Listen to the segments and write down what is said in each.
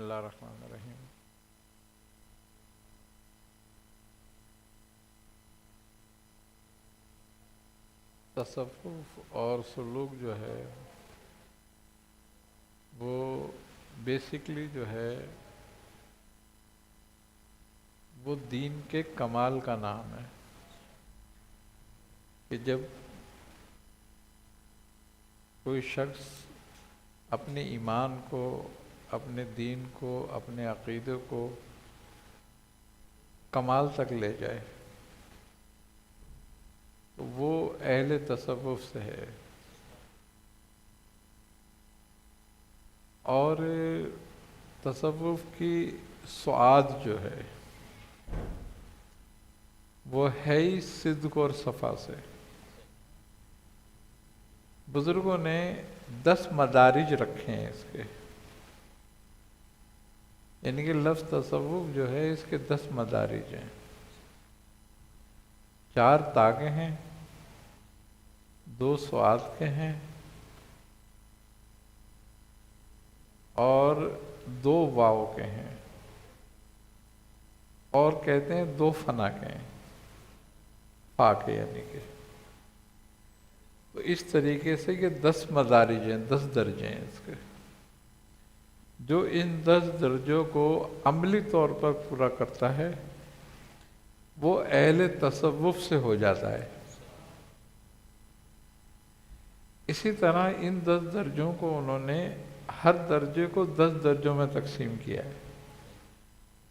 اللہ الرحمن الرحیم۔ تصوف اور سلوک جو ہے وہ بیسکلی جو ہے وہ دین کے کمال کا نام ہے کہ جب کوئی شخص اپنے ایمان کو، اپنے دین کو، اپنے عقیدے کو کمال تک لے جائے تو وہ اہل تصوف سے ہے۔ اور تصوف کی سعاد جو ہے وہ ہے ہی صدق اور صفا سے۔ بزرگوں نے 10 مدارج رکھے ہیں اس کے، یعنی کہ لفظ تصوف جو ہے اس کے 10 مدارج ہیں، 4 طاقے ہیں، 2 سعاد کے ہیں اور 2 واو کے ہیں، اور کہتے ہیں 2 فنا کے ہیں، فا کے یعنی کہ۔ تو اس طریقے سے یہ 10 مدارج ہیں، 10 درجے ہیں اس کے، جو ان 10 درجوں کو عملی طور پر پورا کرتا ہے وہ اہل تصوف سے ہو جاتا ہے۔ اسی طرح ان 10 درجوں کو انہوں نے ہر درجے کو 10 درجوں میں تقسیم کیا ہے،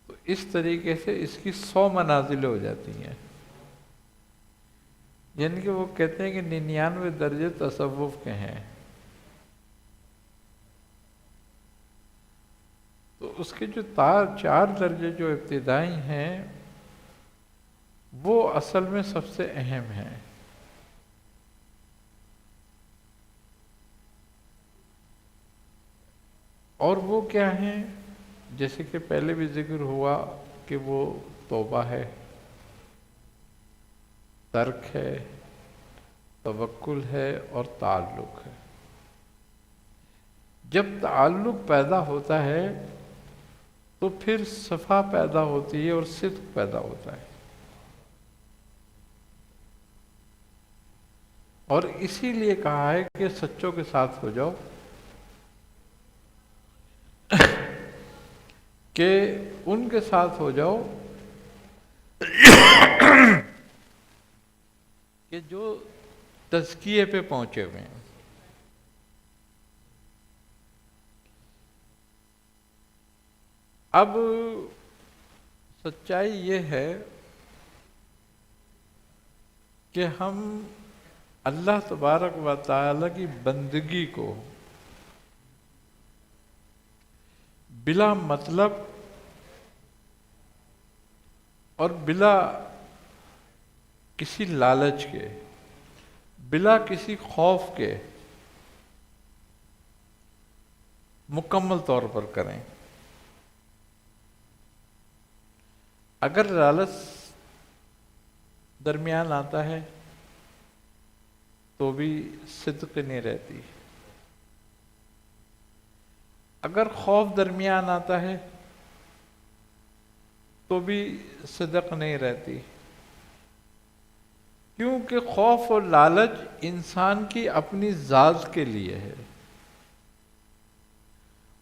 تو اس طریقے سے اس کی 100 منازل ہو جاتی ہیں۔ یعنی کہ وہ کہتے ہیں کہ 99 درجے تصوف کے ہیں، تو اس کے جو 4 درجے جو ابتدائی ہیں وہ اصل میں سب سے اہم ہیں۔ اور وہ کیا ہیں؟ جیسے کہ پہلے بھی ذکر ہوا کہ وہ توبہ ہے، ترک ہے، توکل ہے اور تعلق ہے۔ جب تعلق پیدا ہوتا ہے تو پھر صفا پیدا ہوتی ہے اور صدق پیدا ہوتا ہے، اور اسی لیے کہا ہے کہ سچوں کے ساتھ ہو جاؤ، کہ ان کے ساتھ ہو جاؤ کہ جو تزکیے پہ پہنچے ہوئے ہیں۔ اب سچائی یہ ہے کہ ہم اللہ تبارک و تعالی کی بندگی کو بلا مطلب اور بلا کسی لالچ کے، بلا کسی خوف کے مکمل طور پر کریں۔ اگر لالچ درمیان آتا ہے تو بھی صدق نہیں رہتی، اگر خوف درمیان آتا ہے تو بھی صدق نہیں رہتی، کیونکہ خوف اور لالچ انسان کی اپنی ذات کے لیے ہے،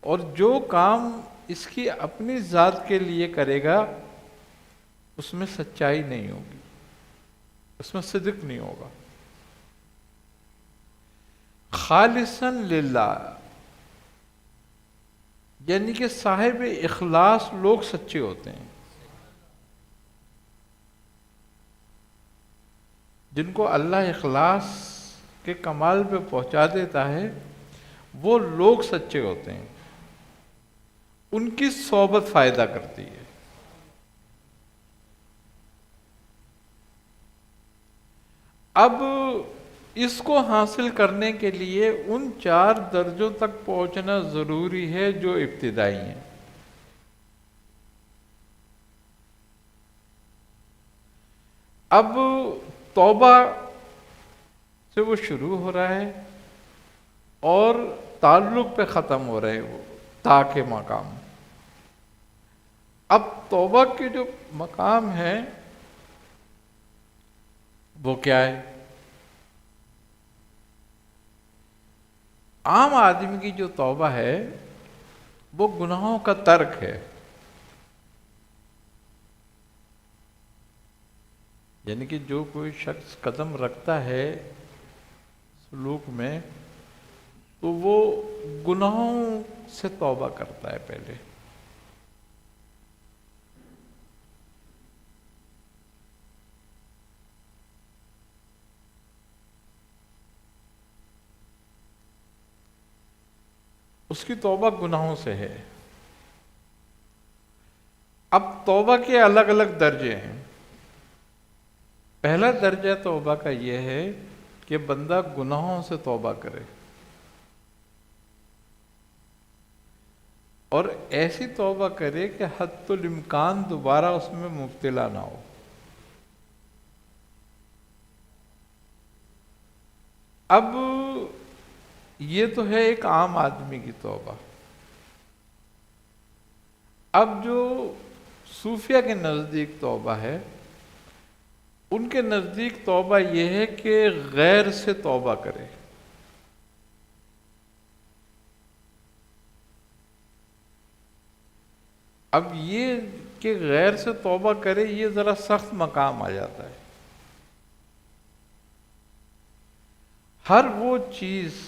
اور جو کام اس کی اپنی ذات کے لیے کرے گا اس میں سچائی نہیں ہوگی، اس میں صدق نہیں ہوگا۔ خالصاً للہ یعنی کہ صاحب اخلاص لوگ سچے ہوتے ہیں، جن کو اللہ اخلاص کے کمال پہ پہنچا دیتا ہے وہ لوگ سچے ہوتے ہیں، ان کی صحبت فائدہ کرتی ہے۔ اب اس کو حاصل کرنے کے لیے ان 4 درجوں تک پہنچنا ضروری ہے جو ابتدائی ہیں۔ اب توبہ سے وہ شروع ہو رہا ہے اور تعلق پہ ختم ہو رہے وہ تا کے مقام، توبہ کے جو مقام ہے وہ کیا ہے؟ عام آدمی کی جو توبہ ہے وہ گناہوں کا ترک ہے، یعنی کہ جو کوئی شخص قدم رکھتا ہے سلوک میں تو وہ گناہوں سے توبہ کرتا ہے پہلے۔ اس کی توبہ گناہوں سے ہے۔ اب توبہ کے الگ الگ درجے ہیں۔ پہلا درجہ توبہ کا یہ ہے کہ بندہ گناہوں سے توبہ کرے، اور ایسی توبہ کرے کہ حتی الامکان دوبارہ اس میں مبتلا نہ ہو۔ اب یہ تو ہے ایک عام آدمی کی توبہ۔ اب جو صوفیہ کے نزدیک توبہ ہے، ان کے نزدیک توبہ یہ ہے کہ غیر سے توبہ کرے۔ اب یہ کہ غیر سے توبہ کرے، یہ ذرا سخت مقام آ جاتا ہے۔ ہر وہ چیز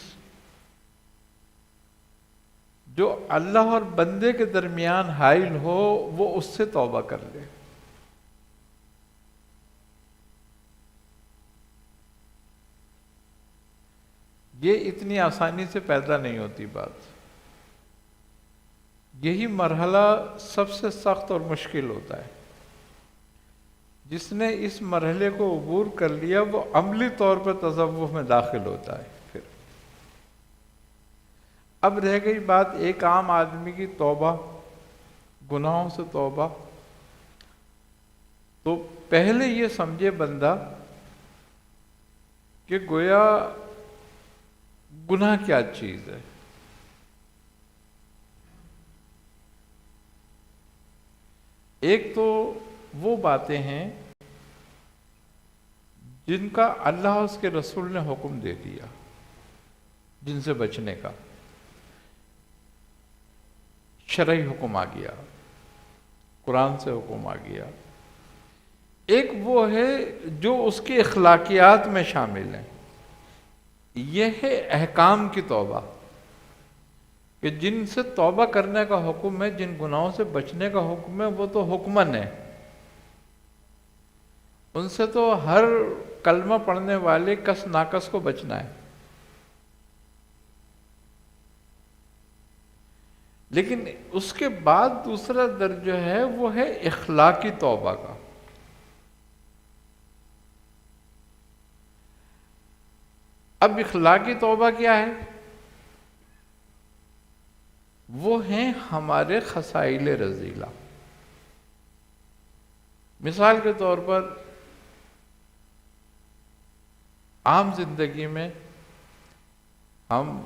جو اللہ اور بندے کے درمیان حائل ہو وہ اس سے توبہ کر لے۔ یہ اتنی آسانی سے پیدا نہیں ہوتی بات۔ یہی مرحلہ سب سے سخت اور مشکل ہوتا ہے۔ جس نے اس مرحلے کو عبور کر لیا وہ عملی طور پر تصوف میں داخل ہوتا ہے۔ پھر اب رہ گئی بات ایک عام آدمی کی توبہ، گناہوں سے توبہ۔ تو پہلے یہ سمجھے بندہ کہ گویا گناہ کیا چیز ہے۔ ایک تو وہ باتیں ہیں جن کا اللہ اس کے رسول نے حکم دے دیا، جن سے بچنے کا شرعی حکم آ گیا، قرآن سے حکم آ گیا۔ ایک وہ ہے جو اس کی اخلاقیات میں شامل ہیں، یہ ہے احکام کی توبہ، کہ جن سے توبہ کرنے کا حکم ہے، جن گناہوں سے بچنے کا حکم ہے، وہ تو حکمن ہے، ان سے تو ہر کلمہ پڑھنے والے کس ناکس کو بچنا ہے۔ لیکن اس کے بعد دوسرا درجہ ہے وہ ہے اخلاقی توبہ کا۔ اب اخلاقی توبہ کیا ہے؟ وہ ہیں ہمارے خصائل رذیلہ۔ مثال کے طور پر عام زندگی میں ہم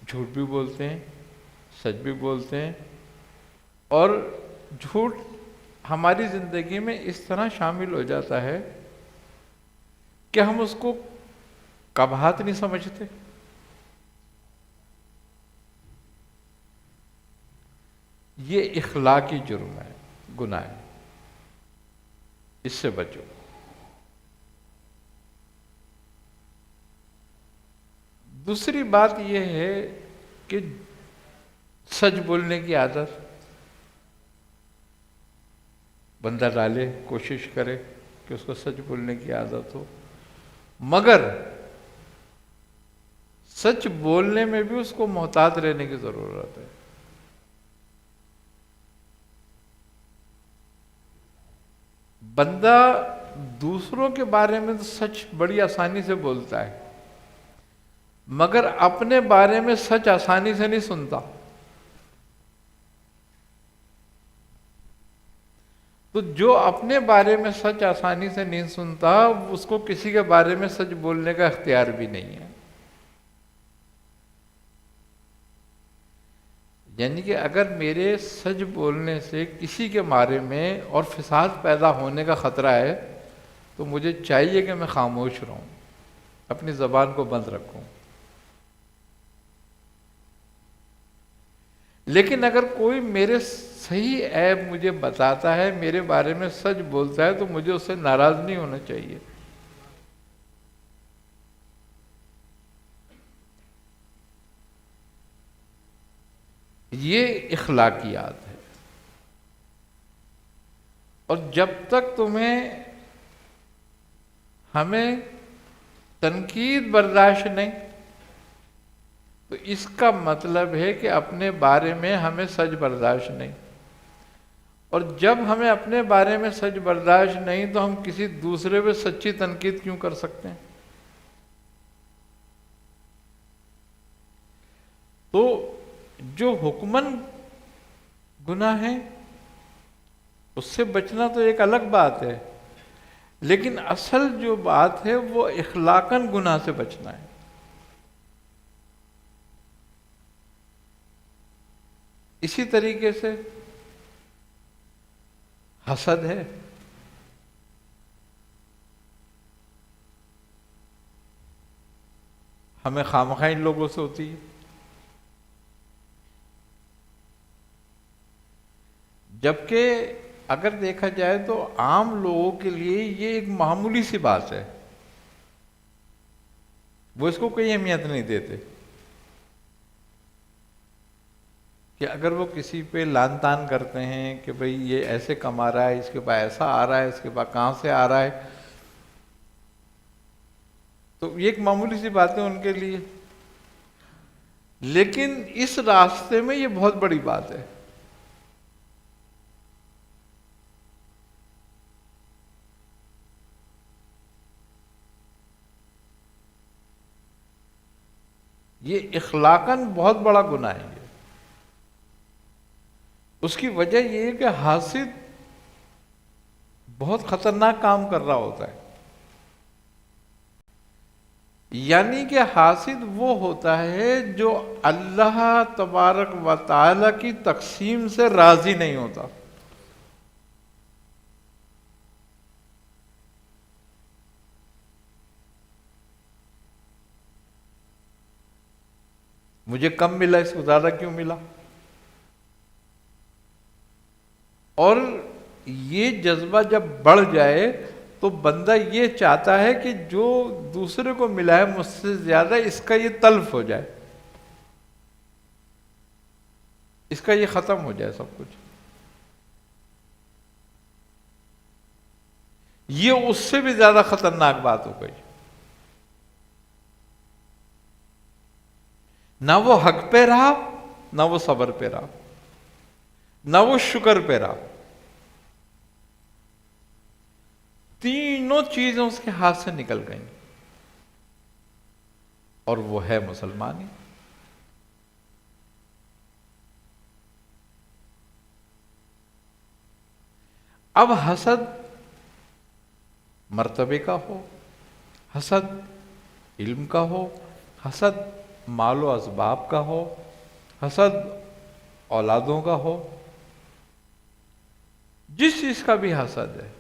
جھوٹ بھی بولتے ہیں، سچ بھی بولتے ہیں، اور جھوٹ ہماری زندگی میں اس طرح شامل ہو جاتا ہے کہ ہم اس کو قباحت نہیں سمجھتے۔ یہ اخلاقی جرم ہے، گناہ ہے، اس سے بچو۔ دوسری بات یہ ہے کہ سچ بولنے کی عادت بندہ ڈالے، کوشش کرے کہ اس کو سچ بولنے کی عادت ہو، مگر سچ بولنے میں بھی اس کو محتاط رہنے کی ضرورت ہے۔ بندہ دوسروں کے بارے میں تو سچ بڑی آسانی سے بولتا ہے، مگر اپنے بارے میں سچ آسانی سے نہیں سنتا۔ تو جو اپنے بارے میں سچ آسانی سے نہیں سنتا، اس کو کسی کے بارے میں سچ بولنے کا اختیار بھی نہیں ہے۔ یعنی کہ اگر میرے سچ بولنے سے کسی کے بارے میں اور فساد پیدا ہونے کا خطرہ ہے تو مجھے چاہیے کہ میں خاموش رہوں، اپنی زبان کو بند رکھوں۔ لیکن اگر کوئی میرے صحیح عیب مجھے بتاتا ہے، میرے بارے میں سچ بولتا ہے، تو مجھے اس سے ناراض نہیں ہونا چاہیے۔ یہ اخلاقیات ہے۔ اور جب تک ہمیں تنقید برداشت نہیں، تو اس کا مطلب ہے کہ اپنے بارے میں ہمیں سچ برداشت نہیں، اور جب ہمیں اپنے بارے میں سچ برداشت نہیں تو ہم کسی دوسرے پہ سچی تنقید کیوں کر سکتے ہیں؟ تو جو حکمن گناہ ہے اس سے بچنا تو ایک الگ بات ہے، لیکن اصل جو بات ہے وہ اخلاقاً گناہ سے بچنا ہے۔ اسی طریقے سے حسد ہے۔ ہمیں خواہ ان لوگوں سے ہوتی ہے۔ جبکہ اگر دیکھا جائے تو عام لوگوں کے لیے یہ ایک معمولی سی بات ہے، وہ اس کو کوئی اہمیت نہیں دیتے کہ اگر وہ کسی پہ لان تان کرتے ہیں کہ بھئی یہ ایسے کما رہا ہے، اس کے پاس ایسا آ رہا ہے، اس کے پاس کہاں سے آ رہا ہے، تو یہ ایک معمولی سی بات ہے ان کے لیے۔ لیکن اس راستے میں یہ بہت بڑی بات ہے۔ یہ اخلاقاً بہت بڑا گناہ ہے۔ اس کی وجہ یہ ہے کہ حاسد بہت خطرناک کام کر رہا ہوتا ہے۔ یعنی کہ حاسد وہ ہوتا ہے جو اللہ تبارک و تعالی کی تقسیم سے راضی نہیں ہوتا۔ مجھے کم ملا، اس کو زیادہ کیوں ملا؟ اور یہ جذبہ جب بڑھ جائے تو بندہ یہ چاہتا ہے کہ جو دوسرے کو ملا ہے مجھ سے زیادہ، اس کا یہ تلف ہو جائے، اس کا یہ ختم ہو جائے سب کچھ۔ یہ اس سے بھی زیادہ خطرناک بات ہو گئی۔ نہ وہ حق پہ رہا، نہ وہ صبر پہ رہا، نہ وہ شکر پہ رہا، تینوں چیزیں اس کے ہاتھ سے نکل گئیں، اور وہ ہے مسلمان ہی۔ اب حسد مرتبے کا ہو، حسد علم کا ہو، حسد مال و اسباب کا ہو، حسد اولادوں کا ہو، جس چیز کا بھی حسد ہے،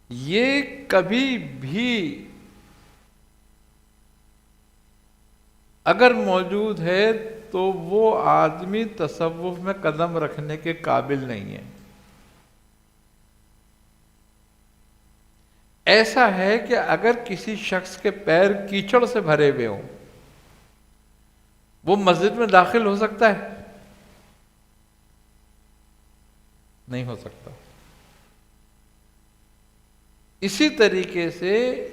یہ کبھی بھی اگر موجود ہے تو وہ آدمی تصوف میں قدم رکھنے کے قابل نہیں ہے۔ ایسا ہے کہ اگر کسی شخص کے پیر کیچڑ سے بھرے ہوئے ہوں، وہ مسجد میں داخل ہو سکتا ہے؟ نہیں ہو سکتا۔ اسی طریقے سے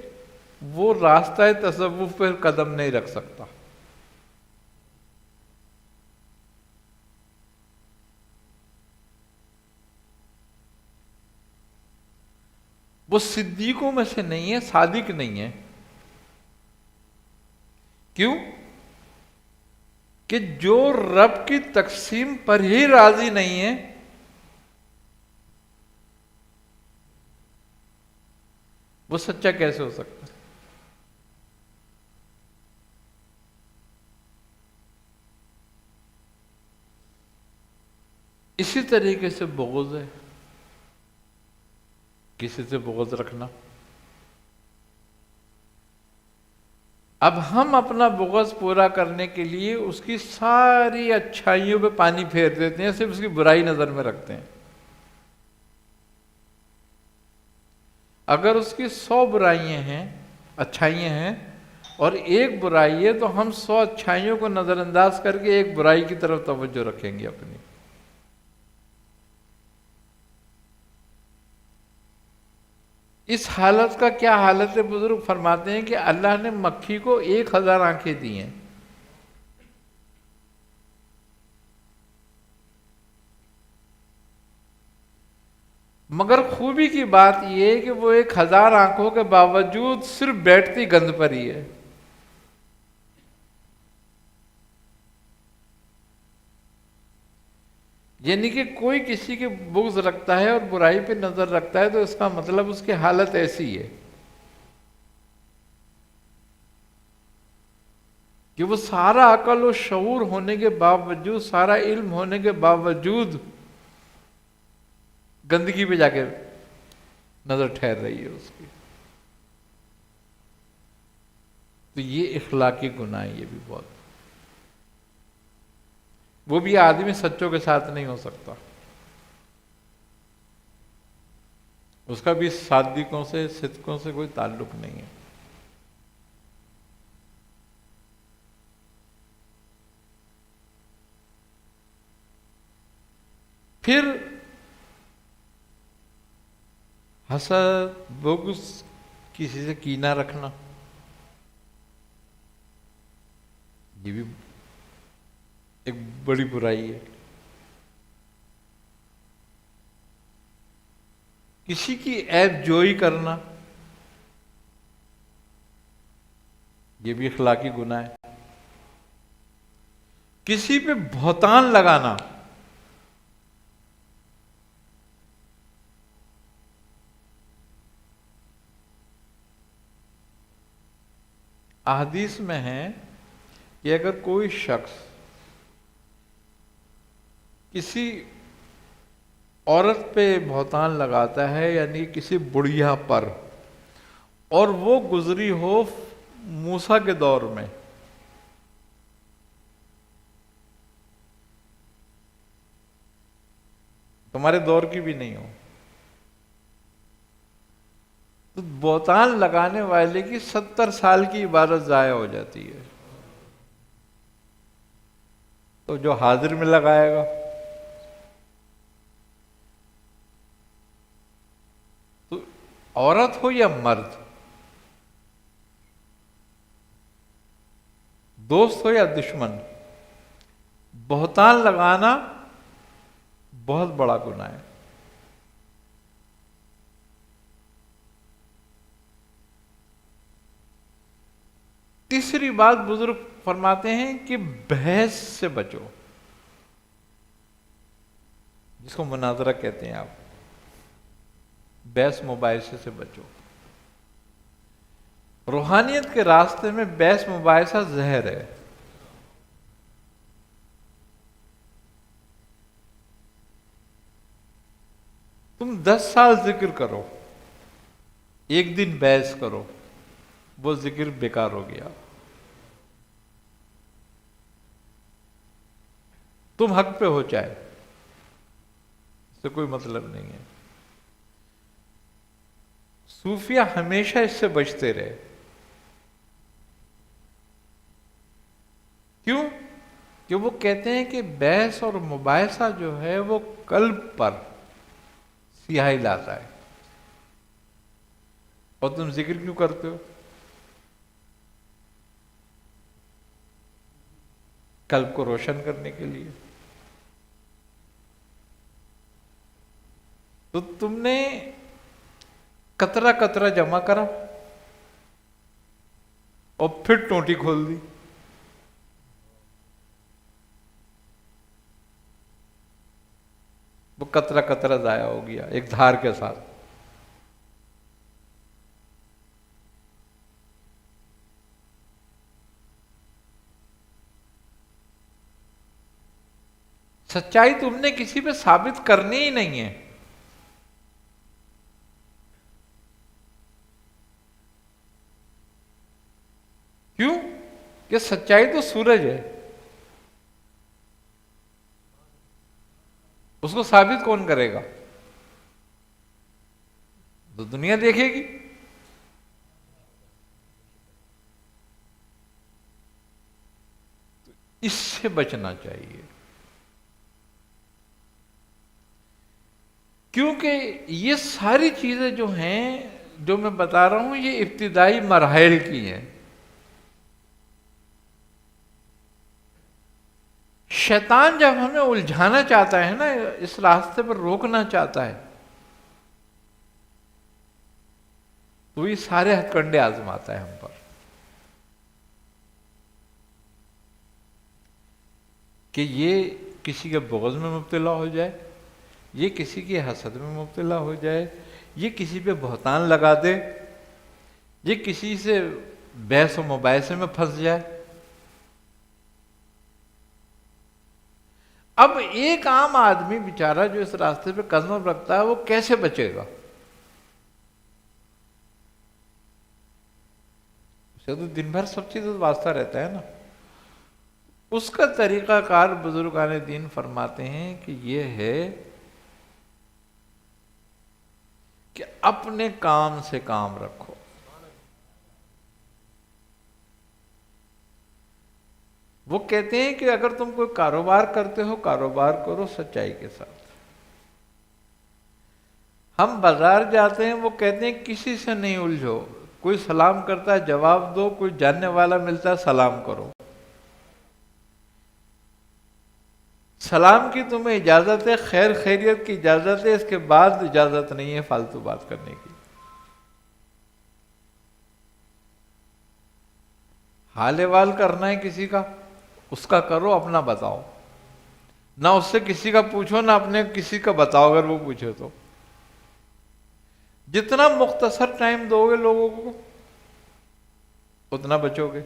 وہ راستہ تصوف پر قدم نہیں رکھ سکتا۔ وہ صدیقوں میں سے نہیں ہے، صادق نہیں ہے۔ کیوں؟ کہ جو رب کی تقسیم پر ہی راضی نہیں ہے، وہ سچا کیسے ہو سکتا ہے؟ اسی طریقے سے بغض ہے، کسی سے بغض رکھنا. اب ہم اپنا بغض پورا کرنے کے لیے اس کی ساری اچھائیوں پہ پانی پھیر دیتے ہیں، صرف اس کی برائی نظر میں رکھتے ہیں. اگر اس کی 100 برائیاں ہیں، اچھائیاں ہیں، اور ایک برائی ہے، تو ہم 100 اچھائیوں کو نظر انداز کر کے ایک برائی کی طرف توجہ رکھیں گے اپنی. اس حالت کا کیا حالت ہے؟ بزرگ فرماتے ہیں کہ اللہ نے مکھی کو 1000 آنکھیں دی ہیں. مگر خوبی کی بات یہ ہے کہ وہ 1000 آنکھوں کے باوجود صرف بیٹھتی گند پر ہی ہے. یعنی کہ کوئی کسی کے بغض رکھتا ہے اور برائی پہ نظر رکھتا ہے، تو اس کا مطلب اس کی حالت ایسی ہے کہ وہ سارا عقل و شعور ہونے کے باوجود، سارا علم ہونے کے باوجود گندگی پہ جا کے نظر ٹھہر رہی ہے اس کی. تو یہ اخلاقی گناہ ہے، یہ بھی بہت. وہ بھی آدمی سچوں کے ساتھ نہیں ہو سکتا، اس کا بھی صادقوں سے، صدقوں سے کوئی تعلق نہیں ہے. پھر حسد، بغض، کسی سے کینہ رکھنا، یہ بھی ایک بڑی برائی ہے. کسی کی عیب جوئی کرنا، یہ بھی اخلاقی گناہ ہے. کسی پہ بہتان لگانا، احادیث میں ہے کہ اگر کوئی شخص کسی عورت پہ بہتان لگاتا ہے، یعنی کسی بڑھیا پر، اور وہ گزری ہو موسیٰ کے دور میں، تمہارے دور کی بھی نہیں ہو، تو بہتان لگانے والے کی 70 سال کی عبادت ضائع ہو جاتی ہے. تو جو حاضر میں لگائے گا، تو عورت ہو یا مرد، دوست ہو یا دشمن، بہتان لگانا بہت بڑا گناہ ہے. تیسری بات بزرگ فرماتے ہیں کہ بحث سے بچو، جس کو مناظرہ کہتے ہیں آپ، بحث مباحثے سے بچو. روحانیت کے راستے میں بحث مباحثہ زہر ہے. تم 10 سال ذکر کرو، ایک دن بحث کرو، وہ ذکر بیکار ہو گیا. تم حق پہ ہو چاہے، اس سے کوئی مطلب نہیں ہے. صوفیہ ہمیشہ اس سے بچتے رہے. کیوں؟ کہ وہ کہتے ہیں کہ بحث اور مباحثہ جو ہے وہ قلب پر سیاہی لاتا ہے. اور تم ذکر کیوں کرتے ہو؟ قلب کو روشن کرنے کے لیے. تو تم نے قطرہ قطرہ جمع کرا اور پھر ٹوٹی کھول دی. وہ قطرہ قطرہ ضائع ہو گیا ایک دھار کے ساتھ. سچائی تم نے کسی پہ ثابت کرنی ہی نہیں ہے. کیوں؟ کہ سچائی تو سورج ہے، اس کو ثابت کون کرے گا؟ تو دنیا دیکھے گی. اس سے بچنا چاہیے، کیونکہ یہ ساری چیزیں جو ہیں جو میں بتا رہا ہوں یہ ابتدائی مراحل کی ہیں. شیطان جب ہمیں الجھانا چاہتا ہے نا، اس راستے پر روکنا چاہتا ہے، تو یہ سارے ہتھ کنڈے آزماتا ہے ہم پر، کہ یہ کسی کے بغض میں مبتلا ہو جائے، یہ کسی کی حسد میں مبتلا ہو جائے، یہ کسی پہ بہتان لگا دے، یہ کسی سے بحث و مباحثے میں پھنس جائے. اب ایک عام آدمی بیچارہ جو اس راستے پہ قدم رکھتا ہے وہ کیسے بچے گا؟ اسے تو دن بھر سب چیزوں واسطہ رہتا ہے نا. اس کا طریقہ کار بزرگان دین فرماتے ہیں کہ یہ ہے کہ اپنے کام سے کام رکھو. وہ کہتے ہیں کہ اگر تم کوئی کاروبار کرتے ہو، کاروبار کرو سچائی کے ساتھ. ہم بازار جاتے ہیں، وہ کہتے ہیں کسی سے نہیں الجھو، کوئی سلام کرتا ہے جواب دو، کوئی جاننے والا ملتا ہے سلام کرو. سلام کی تمہیں اجازت ہے، خیر خیریت کی اجازت ہے، اس کے بعد اجازت نہیں ہے فالتو بات کرنے کی. حال احوال کرنا ہے کسی کا، اس کا کرو، اپنا بتاؤ. نہ اس سے کسی کا پوچھو، نہ اپنے کسی کا بتاؤ اگر وہ پوچھے تو. جتنا مختصر ٹائم دو گے لوگوں کو اتنا بچو گے.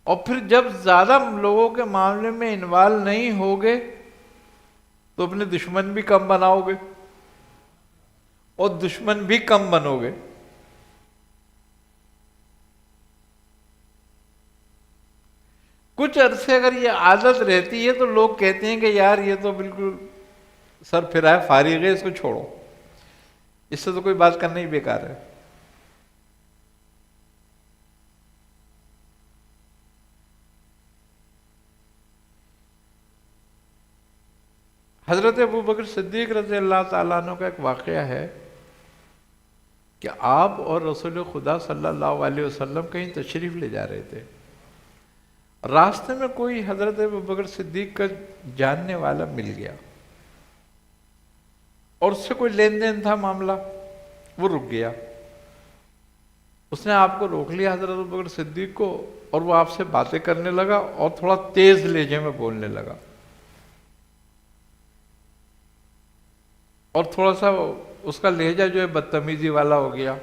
اور پھر جب زیادہ لوگوں کے معاملے میں انوالو نہیں ہوگے تو اپنے دشمن بھی کم بناؤ گے اور دشمن بھی کم بنو گے. کچھ عرصے اگر یہ عادت رہتی ہے تو لوگ کہتے ہیں کہ یار یہ تو بالکل سر پھرائے فارغ ہے، اس کو چھوڑو، اس سے تو کوئی بات کرنا ہی بیکار ہے. حضرت ابوبکر صدیق رضی اللہ تعالیٰ عنہ کا ایک واقعہ ہے کہ آپ اور رسول خدا صلی اللہ علیہ وسلم کہیں تشریف لے جا رہے تھے. راستے میں کوئی حضرت ابوبکر صدیق کا جاننے والا مل گیا اور اس سے کوئی لین دین تھا معاملہ، وہ رک گیا. اس نے آپ کو روک لیا حضرت ابوبکر صدیق کو، اور وہ آپ سے باتیں کرنے لگا اور تھوڑا تیز لہجے میں بولنے لگا اور تھوڑا سا اس کا لہجہ جو ہے بدتمیزی والا ہو گیا.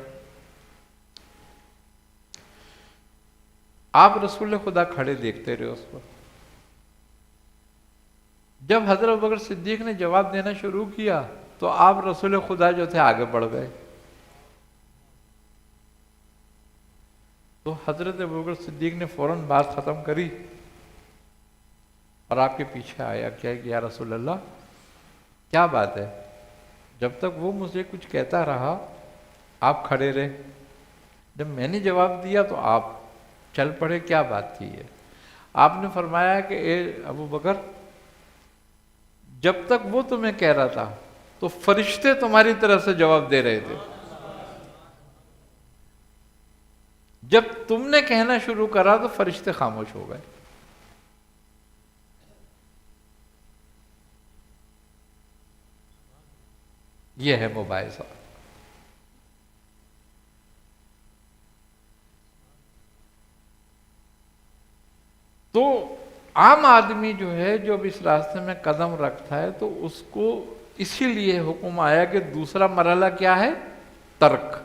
آپ رسول خدا کھڑے دیکھتے رہے اس کو. جب حضرت ابوبکر صدیق نے جواب دینا شروع کیا تو آپ رسول خدا جو تھے آگے بڑھ گئے. تو حضرت ابوبکر صدیق نے فوراً بات ختم کری اور آپ کے پیچھے آیا، کیا کہ یا رسول اللہ کیا بات ہے؟ جب تک وہ مجھے کچھ کہتا رہا آپ کھڑے رہے، جب میں نے جواب دیا تو آپ چل پڑے، کیا بات تھی؟ ہے آپ نے فرمایا کہ اے ابوبکر، جب تک وہ تمہیں کہہ رہا تھا تو فرشتے تمہاری طرف سے جواب دے رہے تھے، جب تم نے کہنا شروع کرا تو فرشتے خاموش ہو گئے. یہ ہے مباحثہ. تو عام آدمی جو ہے جو اب اس راستے میں قدم رکھتا ہے تو اس کو اسی لیے حکم آیا کہ دوسرا مرحلہ کیا ہے؟ ترک.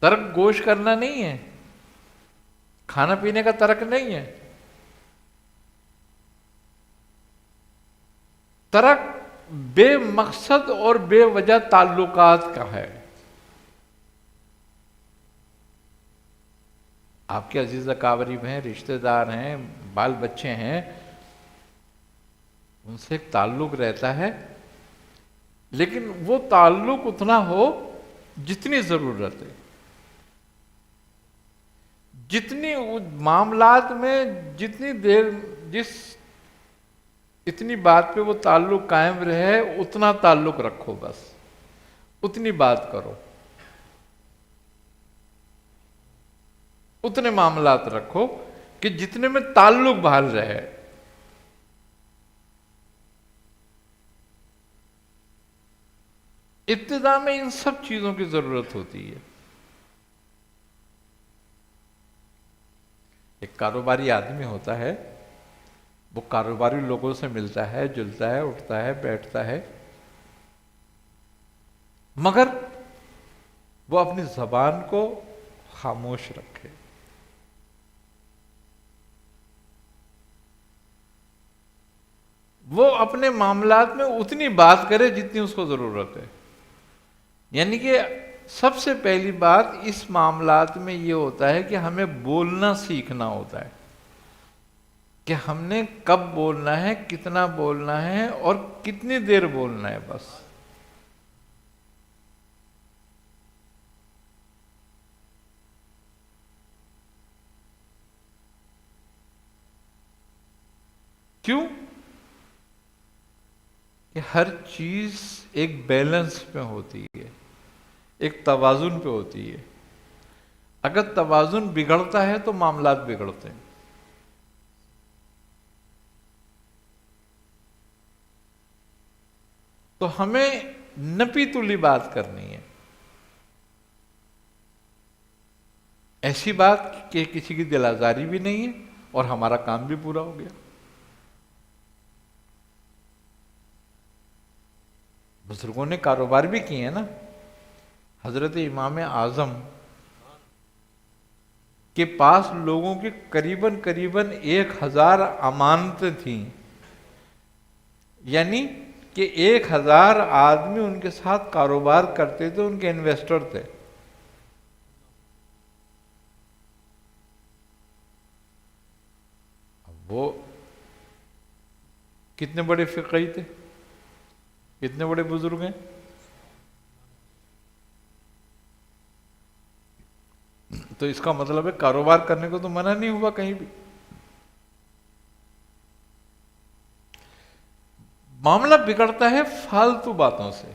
ترک گوشت کرنا نہیں ہے، کھانا پینے کا ترک نہیں ہے، ترک بے مقصد اور بے وجہ تعلقات کا ہے۔ آپ کے عزیز اقارب ہیں، رشتہ دار ہیں، بال بچے ہیں، ان سے ایک تعلق رہتا ہے، لیکن وہ تعلق اتنا ہو جتنی ضرورت ہے، جتنی معاملات میں جتنی دیر اتنی بات پہ وہ تعلق قائم رہے، اتنا تعلق رکھو، بس اتنی بات کرو، اتنے معاملات رکھو کہ جتنے میں تعلق بحال رہے۔ ابتدا میں ان سب چیزوں کی ضرورت ہوتی ہے۔ ایک کاروباری آدمی ہوتا ہے، وہ کاروباری لوگوں سے ملتا ہے، جلتا ہے، اٹھتا ہے، بیٹھتا ہے، مگر وہ اپنی زبان کو خاموش رکھے۔ وہ اپنے معاملات میں اتنی بات کرے جتنی اس کو ضرورت ہے۔ یعنی کہ سب سے پہلی بات اس معاملات میں یہ ہوتا ہے کہ ہمیں بولنا سیکھنا ہوتا ہے، کہ ہم نے کب بولنا ہے، کتنا بولنا ہے اور کتنی دیر بولنا ہے، بس۔ کیوں؟ کہ ہر چیز ایک بیلنس پہ ہوتی ہے، ایک توازن پہ ہوتی ہے۔ اگر توازن بگڑتا ہے تو معاملات بگڑتے ہیں۔ تو ہمیں نپی تلی بات کرنی ہے، ایسی بات کہ کسی کی دل آزاری بھی نہیں ہے اور ہمارا کام بھی پورا ہو گیا۔ بزرگوں نے کاروبار بھی کیے ہیں نا۔ حضرت امام اعظم کے پاس لوگوں کی قریباً 1000 امانتیں تھیں، یعنی کہ 1000 آدمی ان کے ساتھ کاروبار کرتے تھے، ان کے انویسٹر تھے۔ وہ کتنے بڑے فقیہ تھے، کتنے بڑے بزرگ ہیں۔ تو اس کا مطلب ہے کاروبار کرنے کو تو منع نہیں ہوا کہیں بھی۔ معاملہ بگڑتا ہے فالتو باتوں سے۔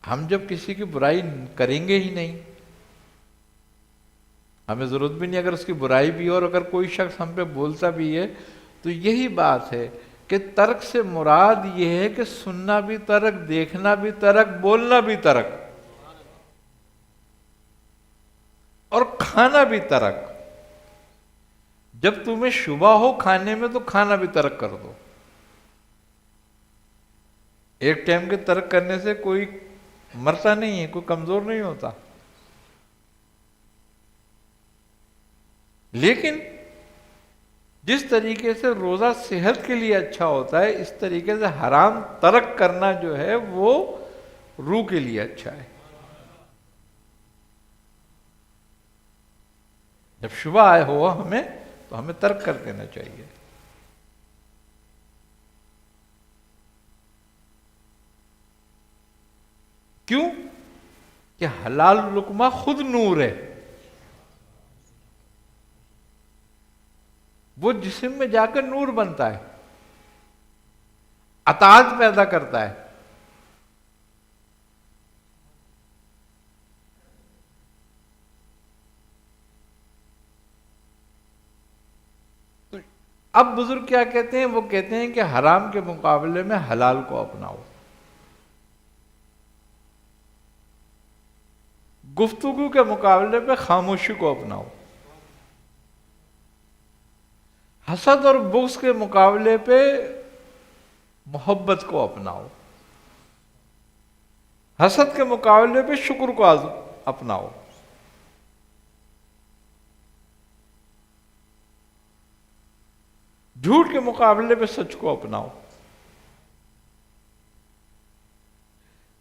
ہم جب کسی کی برائی کریں گے ہی نہیں، ہمیں ضرورت بھی نہیں، اگر اس کی برائی بھی ہو اور اگر کوئی شخص ہم پہ بولتا بھی ہے تو یہی بات ہے کہ ترک سے مراد یہ ہے کہ سننا بھی ترک، دیکھنا بھی ترک، بولنا بھی ترک، اور کھانا بھی ترک۔ جب تمہیں شبہ ہو کھانے میں تو کھانا بھی ترک کر دو۔ ایک ٹائم کے ترک کرنے سے کوئی مرتا نہیں ہے، کوئی کمزور نہیں ہوتا، لیکن جس طریقے سے روزہ صحت کے لیے اچھا ہوتا ہے، اس طریقے سے حرام ترک کرنا جو ہے وہ روح کے لیے اچھا ہے۔ جب شبہ آئے ہوا ہمیں تو ہمیں ترک کر دینا چاہیے۔ کیوں؟ کہ حلال لقمہ خود نور ہے، وہ جسم میں جا کر نور بنتا ہے، اطاعت پیدا کرتا ہے۔ تو اب بزرگ کیا کہتے ہیں؟ وہ کہتے ہیں کہ حرام کے مقابلے میں حلال کو اپناؤ، گفتگو کے مقابلے پہ خاموشی کو اپناؤ، حسد اور بغض کے مقابلے پہ محبت کو اپناؤ۔ حسد کے مقابلے پہ شکر کو اپناؤ. جھوٹ کے مقابلے پہ سچ کو اپناؤ.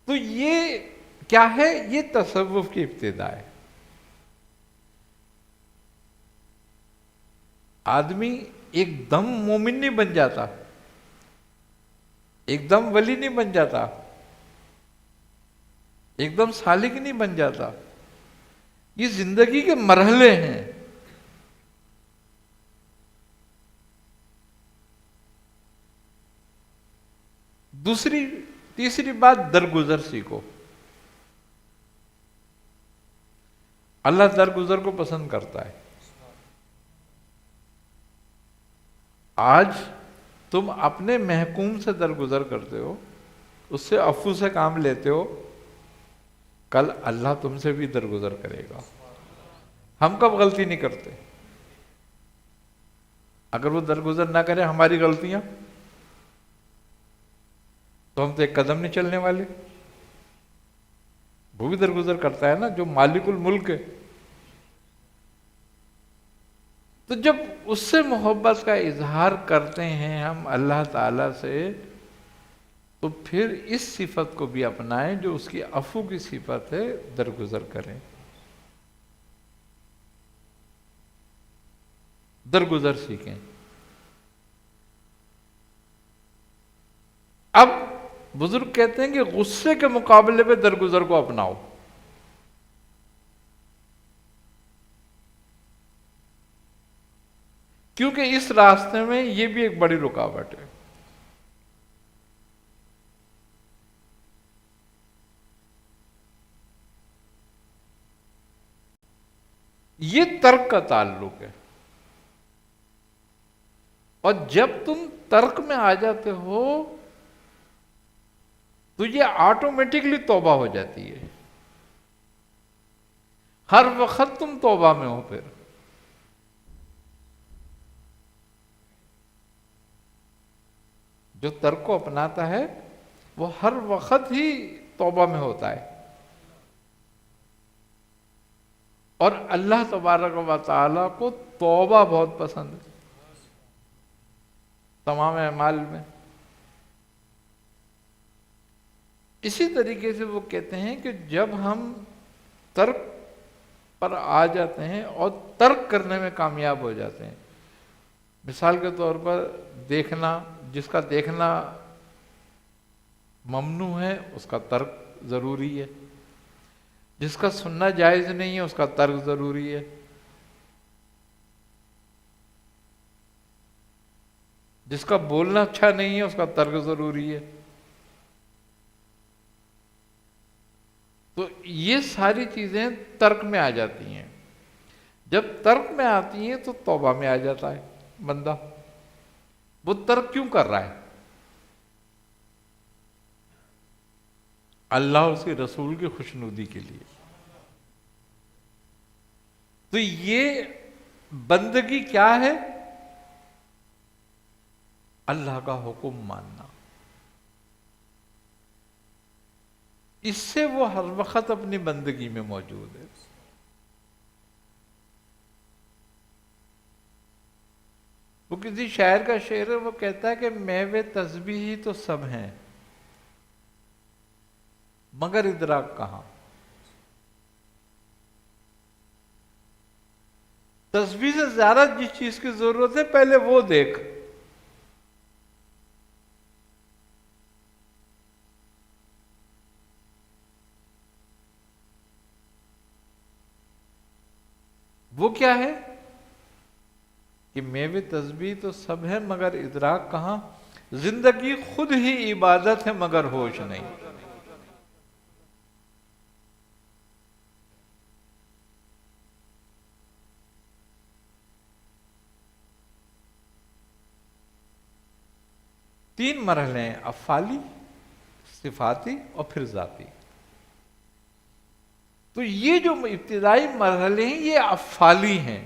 تو یہ کیا ہے؟ یہ تصوف کی ابتدا ہے. آدمی ایک دم مومن نہیں بن جاتا، ایک دم ولی نہیں بن جاتا، ایک دم سالک نہیں بن جاتا. یہ زندگی کے مرحلے ہیں. تیسری بات، درگزر سیکھو. اللہ درگزر کو پسند کرتا ہے. آج تم اپنے محکوم سے درگزر کرتے ہو، اس سے عفو سے کام لیتے ہو، کل اللہ تم سے بھی درگزر کرے گا. ہم کب غلطی نہیں کرتے؟ اگر وہ درگزر نہ کرے ہماری غلطیاں، تو ہم تو ایک قدم نہیں چلنے والے. وہ بھی درگزر کرتا ہے نا، جو مالک الملک ہے. تو جب اس سے محبت کا اظہار کرتے ہیں ہم اللہ تعالی سے، تو پھر اس صفت کو بھی اپنائیں جو اس کی عفو کی صفت ہے، درگزر کریں. درگزر سیکھیں. اب بزرگ کہتے ہیں کہ غصے کے مقابلے پہ درگزر کو اپناؤ. کیونکہ اس راستے میں یہ بھی ایک بڑی رکاوٹ ہے. یہ ترک کا تعلق ہے. اور جب تم ترک میں آ جاتے ہو تو یہ آٹومیٹکلی توبہ ہو جاتی ہے. ہر وقت تم توبہ میں ہو. پھر جو ترک کو اپناتا ہے وہ ہر وقت ہی توبہ میں ہوتا ہے. اور اللہ تبارک و تعالیٰ کو توبہ بہت پسند ہے تمام اعمال میں. اسی طریقے سے وہ کہتے ہیں کہ جب ہم ترک پر آ جاتے ہیں اور ترک کرنے میں کامیاب ہو جاتے ہیں، مثال کے طور پر دیکھنا، جس کا دیکھنا ممنوع ہے اس کا ترک ضروری ہے. جس کا سننا جائز نہیں ہے اس کا ترک ضروری ہے. جس کا بولنا اچھا نہیں ہے اس کا ترک ضروری ہے. تو یہ ساری چیزیں ترک میں آ جاتی ہیں. جب ترک میں آتی ہیں تو توبہ میں آ جاتا ہے بندہ. وہ ترک کیوں کر رہا ہے؟ اللہ اور اس کے رسول کی خوشنودی کے لیے. تو یہ بندگی کیا ہے؟ اللہ کا حکم ماننا. اس سے وہ ہر وقت اپنی بندگی میں موجود ہے. وہ کسی شاعر کا شعر ہے، وہ کہتا ہے کہ میوے تسبیح ہی تو سب ہیں مگر ادراک کہاں. تسبیح سے زیادہ جس چیز کی ضرورت ہے پہلے وہ دیکھ. وہ کیا ہے کہ میوے تسبیح تو سب ہے مگر ادراک کہاں. زندگی خود ہی عبادت ہے مگر ہوش نہیں. تین مرحلے ہیں، افعالی، صفاتی اور پھر ذاتی. تو یہ جو ابتدائی مرحلے ہیں یہ افعالی ہیں.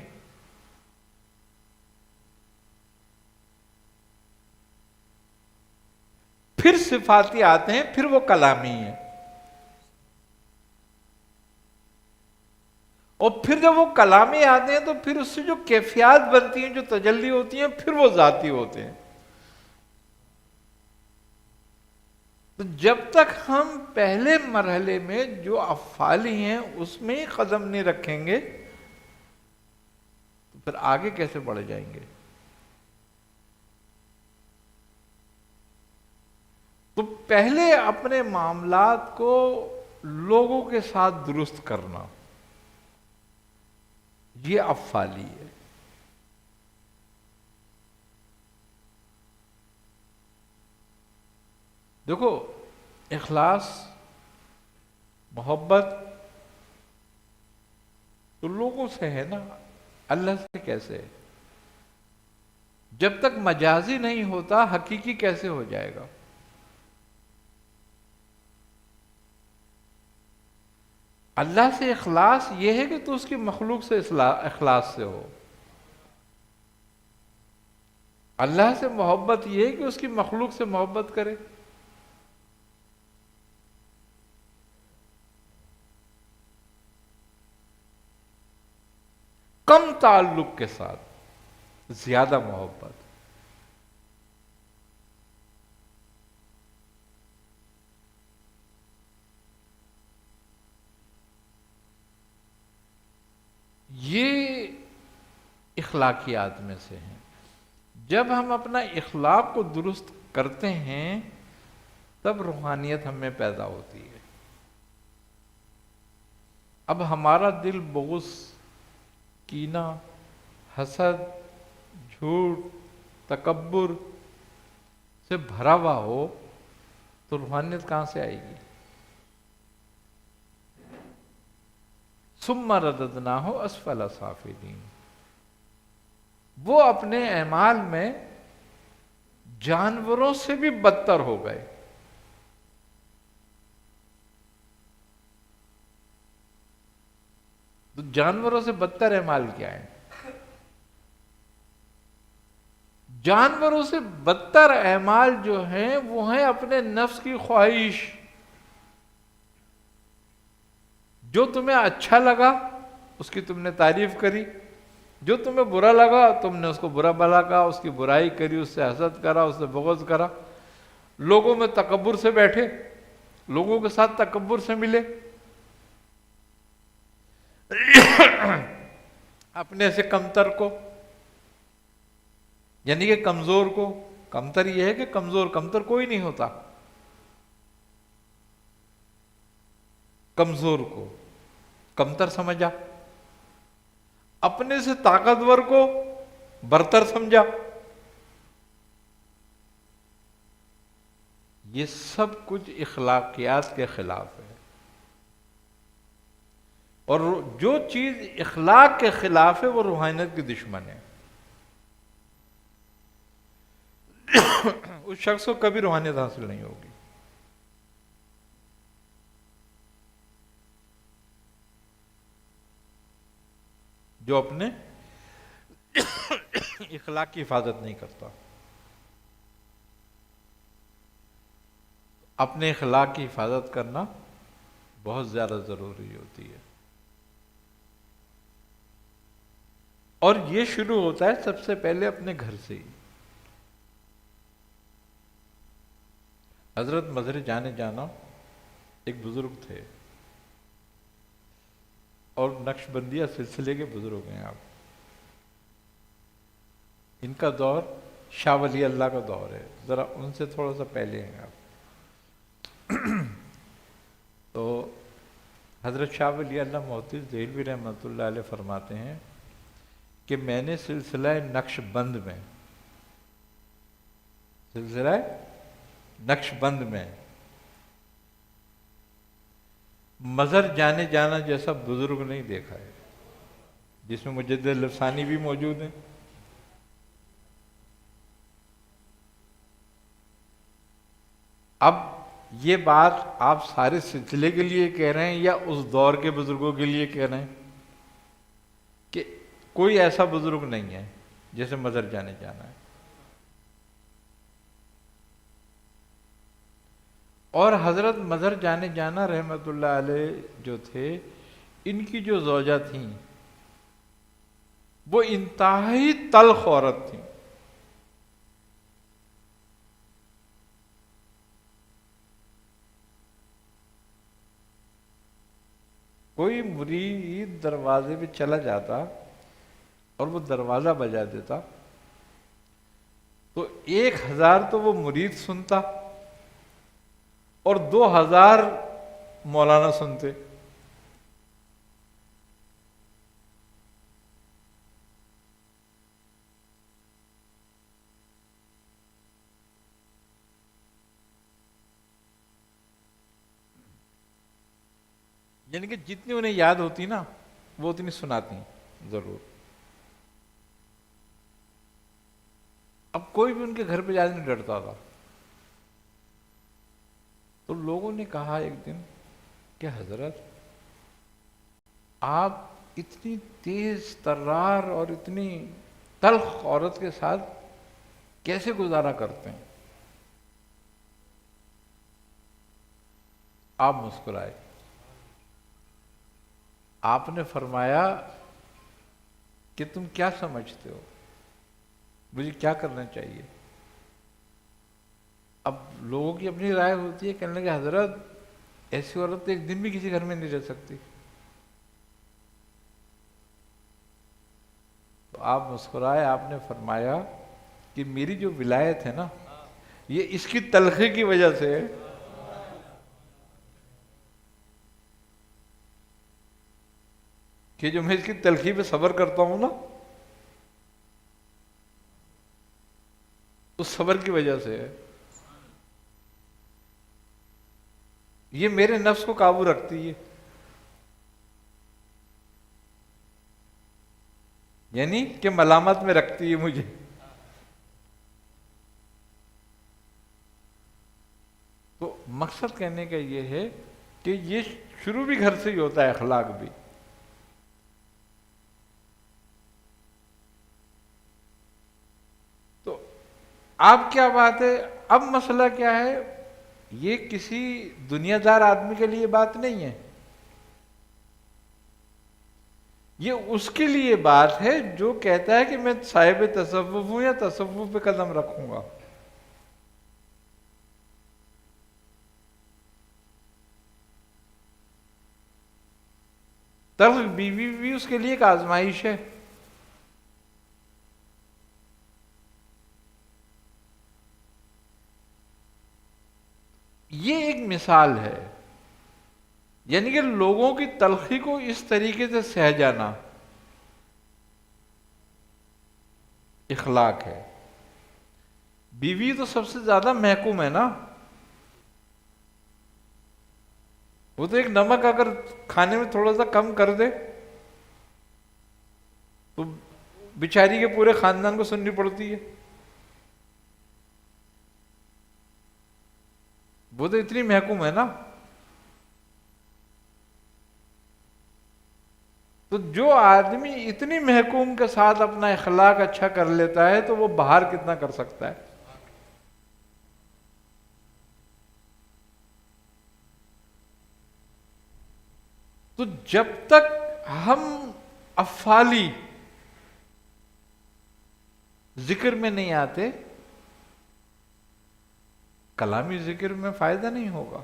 پھر صفاتی آتے ہیں، پھر وہ کلامی ہیں. اور پھر جب وہ کلامی آتے ہیں تو پھر اس سے جو کیفیات بنتی ہیں، جو تجلی ہوتی ہیں، پھر وہ ذاتی ہوتے ہیں. تو جب تک ہم پہلے مرحلے میں جو افعالی ہیں اس میں ہی قدم نہیں رکھیں گے تو پھر آگے کیسے بڑھ جائیں گے؟ تو پہلے اپنے معاملات کو لوگوں کے ساتھ درست کرنا، یہ افعالی ہے. دیکھو، اخلاص، محبت تو لوگوں سے ہے نا، اللہ سے کیسے ہے؟ جب تک مجازی نہیں ہوتا حقیقی کیسے ہو جائے گا؟ اللہ سے اخلاص یہ ہے کہ تو اس کی مخلوق سے اخلاص سے ہو. اللہ سے محبت یہ ہے کہ اس کی مخلوق سے محبت کرے. کم تعلق کے ساتھ زیادہ محبت. یہ اخلاقیات میں سے ہیں. جب ہم اپنا اخلاق کو درست کرتے ہیں تب روحانیت ہم میں پیدا ہوتی ہے. اب ہمارا دل بغض، کینہ، حسد، جھوٹ، تکبر سے بھرا ہوا ہو تو روحانیت کہاں سے آئے گی؟ ثم رددناہ اسفل سافلین. وہ اپنے اعمال میں جانوروں سے بھی بدتر ہو گئے. تو جانوروں سے بدتر اعمال کیا ہے؟ جانوروں سے بدتر اعمال جو ہیں وہ ہیں اپنے نفس کی خواہش. جو تمہیں اچھا لگا اس کی تم نے تعریف کری، جو تمہیں برا لگا تم نے اس کو برا بھلا کہا، اس کی برائی کری، اس سے حسد کرا، اس سے بغض کرا. لوگوں میں تکبر سے بیٹھے، لوگوں کے ساتھ تکبر سے ملے، اپنے سے کمتر کو، یعنی کہ کمزور کو. کمتر یہ ہے کہ کمتر کوئی نہیں ہوتا. کمزور کو کمتر سمجھا، اپنے سے طاقتور کو برتر سمجھا. یہ سب کچھ اخلاقیات کے خلاف ہے. اور جو چیز اخلاق کے خلاف ہے وہ روحانیت کی دشمن ہے. اس شخص کو کبھی روحانیت حاصل نہیں ہوگی. جو اپنے اخلاق کی حفاظت نہیں کرتا. اپنے اخلاق کی حفاظت کرنا بہت زیادہ ضروری ہوتی ہے. اور یہ شروع ہوتا ہے سب سے پہلے اپنے گھر سے ہی. حضرت مظہر جانے جانا ایک بزرگ تھے اور نقش بندیہ سلسلے کے بزرگ ہیں آپ. ان کا دور شاہ ولی اللہ کا دور ہے، ذرا ان سے تھوڑا سا پہلے ہیں آپ. تو حضرت شاہ ولی اللہ محدث دہلوی رحمۃ اللہ علیہ فرماتے ہیں کہ میں نے سلسلہ نقش بند میں مظہر جانے جانا جیسا بزرگ نہیں دیکھا ہے، جس میں مجدد لفسانی بھی موجود ہیں. اب یہ بات آپ سارے سلسلے کے لیے کہہ رہے ہیں یا اس دور کے بزرگوں کے لیے کہہ رہے ہیں؟ کہ کوئی ایسا بزرگ نہیں ہے جیسے مظہر جانے جانا ہے. اور حضرت مظہر جانے جانا رحمت اللہ علیہ جو تھے، ان کی جو زوجہ تھیں وہ انتہائی تلخ عورت تھیں. کوئی مرید دروازے پہ چلا جاتا اور وہ دروازہ بجا دیتا تو 1000 تو وہ مرید سنتا اور 2000 مولانا سنتے. یعنی کہ جتنی انہیں یاد ہوتی نا وہ اتنی سناتی ضرور. اب کوئی بھی ان کے گھر پہ جانے نہیں ڈرتا تھا. تو لوگوں نے کہا ایک دن کہ حضرت آپ اتنی تیز ترار اور اتنی تلخ عورت کے ساتھ کیسے گزارا کرتے ہیں؟ آپ مسکرائے. آپ نے فرمایا کہ تم کیا سمجھتے ہو مجھے کیا کرنا چاہیے؟ اب لوگوں کی اپنی رائے ہوتی ہے. کہنے لگے حضرت ایسی عورت ایک دن بھی کسی گھر میں نہیں رہ سکتی. تو آپ مسکرائے. آپ نے فرمایا کہ میری جو ولایت ہے نا یہ اس کی تلخی کی وجہ سے ہے. کہ جو میں اس کی تلخی پہ صبر کرتا ہوں نا اس صبر کی وجہ سے ہے. یہ میرے نفس کو قابو رکھتی ہے. یعنی کہ ملامت میں رکھتی ہے مجھے. تو مقصد کہنے کا یہ ہے کہ یہ شروع بھی گھر سے ہی ہوتا ہے. اخلاق بھی. تو اب کیا بات ہے؟ اب مسئلہ کیا ہے؟ یہ کسی دنیا دار آدمی کے لیے بات نہیں ہے. یہ اس کے لیے بات ہے جو کہتا ہے کہ میں صاحب تصوف ہوں یا تصوف پہ قدم رکھوں گا. تلخ بیوی بھی اس کے لیے ایک آزمائش ہے. یہ ایک مثال ہے. یعنی کہ لوگوں کی تلخی کو اس طریقے سے سہ جانا اخلاق ہے. بیوی تو سب سے زیادہ محکوم ہے نا. وہ تو ایک نمک اگر کھانے میں تھوڑا سا کم کر دے تو بیچاری کے پورے خاندان کو سننی پڑتی ہے. وہ تو اتنی محکوم ہے نا. تو جو آدمی اتنی محکوم کے ساتھ اپنا اخلاق اچھا کر لیتا ہے تو وہ باہر کتنا کر سکتا ہے. تو جب تک ہم افعالی ذکر میں نہیں آتے کلامی ذکر میں فائدہ نہیں ہوگا.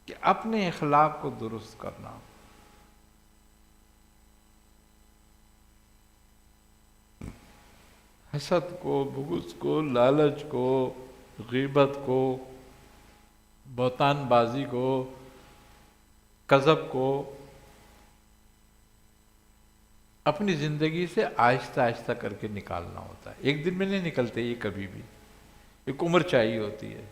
کہ اپنے اخلاق کو درست کرنا. حسد کو، بغض کو، لالچ کو، غیبت کو، بہتان بازی کو، کذب کو اپنی زندگی سے آہستہ آہستہ کر کے نکالنا ہوتا ہے. ایک دن میں نہیں نکلتے یہ کبھی بھی. ایک عمر چاہیے ہوتی ہے.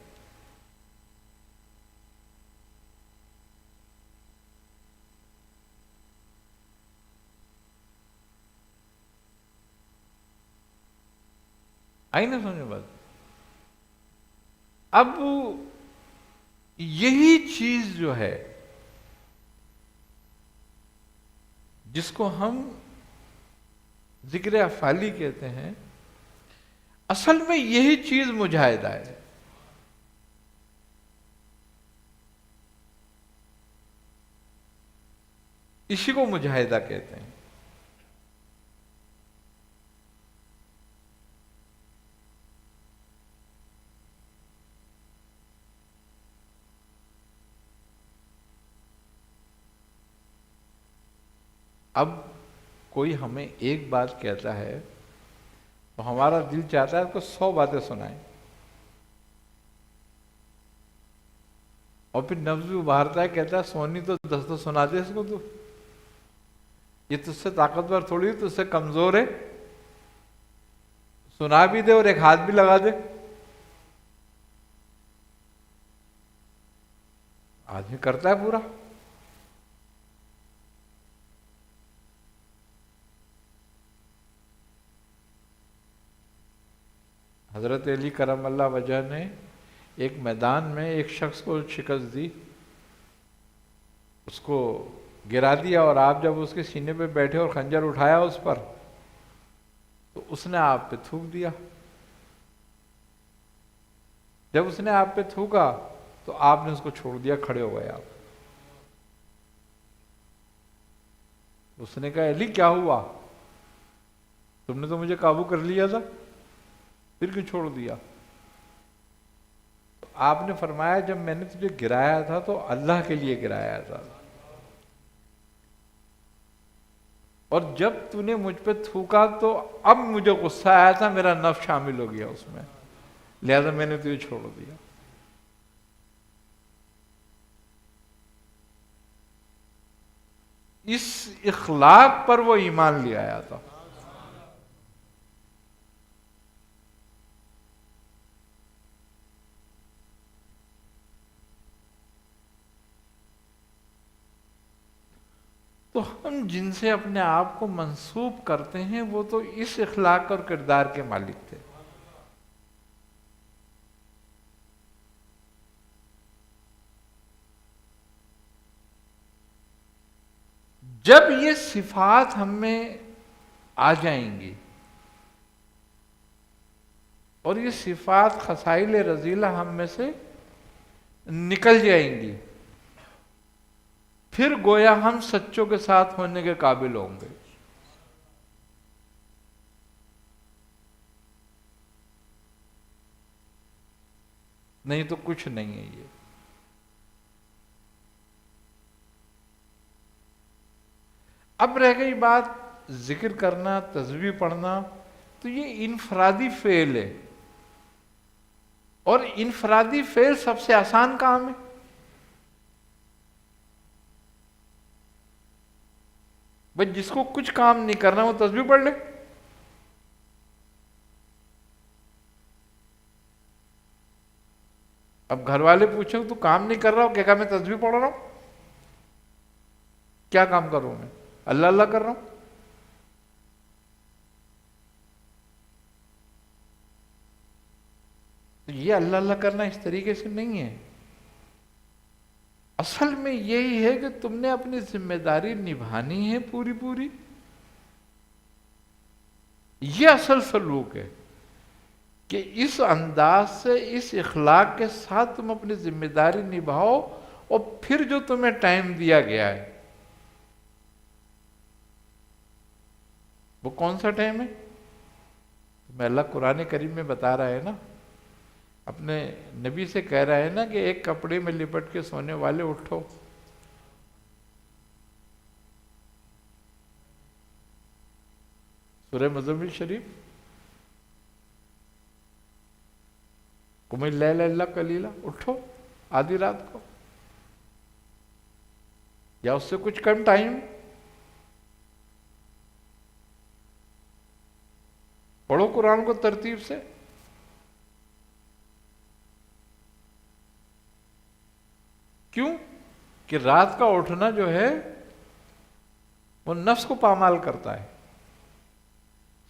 آئی نا سمجھو بات. اب یہی چیز جو ہے جس کو ہم ذکر افعالی کہتے ہیں اصل میں یہی چیز مجاہدہ ہے. اسی کو مجاہدہ کہتے ہیں۔ اب کوئی ہمیں ایک بات کہتا ہے تو ہمارا دل چاہتا ہے اس کو 100 باتیں سنائیں، اور پھر نفس بھی ابھارتا ہے، کہتا ہے سونی تو 10 تو سنا دے اس کو، تو یہ تجھ سے طاقتور تھوڑی، تجھ سے کمزور ہے، سنا بھی دے اور ایک ہاتھ بھی لگا دے۔ آدمی کرتا ہے پورا۔ حضرت علی کرم اللہ وجہ نے ایک میدان میں ایک شخص کو شکست دی، اس کو گرا دیا، اور آپ جب اس کے سینے پہ بیٹھے اور خنجر اٹھایا اس پر، تو اس نے آپ پہ تھوک دیا۔ جب اس نے آپ پہ تھوکا تو آپ نے اس کو چھوڑ دیا، کھڑے ہو گئے آپ۔ اس نے کہا علی کیا ہوا، تم نے تو مجھے قابو کر لیا تھا، پھر کیوں چھوڑ دیا؟ تو آپ نے فرمایا جب میں نے تجھے گرایا تھا تو اللہ کے لیے گرایا تھا، اور جب تو نے مجھ پہ تھوکا تو اب مجھے غصہ آیا تھا، میرا نفس شامل ہو گیا اس میں، لہذا میں نے تجھے چھوڑ دیا۔ اس اخلاق پر وہ ایمان لے آیا تھا۔ تو ہم جن سے اپنے آپ کو منسوب کرتے ہیں وہ تو اس اخلاق اور کردار کے مالک تھے۔ جب یہ صفات ہم میں آ جائیں گی اور یہ صفات خصائل رذیلہ ہم میں سے نکل جائیں گی، پھر گویا ہم سچوں کے ساتھ ہونے کے قابل ہوں گے۔ نہیں تو کچھ نہیں ہے یہ۔ اب رہ گئی بات ذکر کرنا، تسبیح پڑھنا، تو یہ انفرادی فعل ہے، اور انفرادی فعل سب سے آسان کام ہے۔ بس جس کو کچھ کام نہیں کرنا وہ تسبیح پڑھ لے۔ اب گھر والے پوچھیں تو کام نہیں کر رہا ہوں، کہا میں تسبیح پڑھ رہا ہوں۔ کیا کام کر رہا ہوں میں؟ اللہ اللہ کر رہا ہوں۔ تو یہ اللہ اللہ کرنا اس طریقے سے نہیں ہے۔ اصل میں یہی ہے کہ تم نے اپنی ذمہ داری نبھانی ہے پوری پوری، یہ اصل سلوک ہے کہ اس انداز سے، اس اخلاق کے ساتھ تم اپنی ذمہ داری نبھاؤ، اور پھر جو تمہیں ٹائم دیا گیا ہے وہ کون سا ٹائم ہے؟ میں اللہ قرآن کریم میں بتا رہا ہے نا، اپنے نبی سے کہہ رہا ہے نا کہ ایک کپڑے میں لپٹ کے سونے والے اٹھو۔ سورہ مزمل شریف، قم اللیل الا قلیلا، اٹھو آدھی رات کو، یا اس سے کچھ کم ٹائم، پڑھو قرآن کو ترتیب سے۔ کیوں کہ رات کا اٹھنا جو ہے وہ نفس کو پامال کرتا ہے،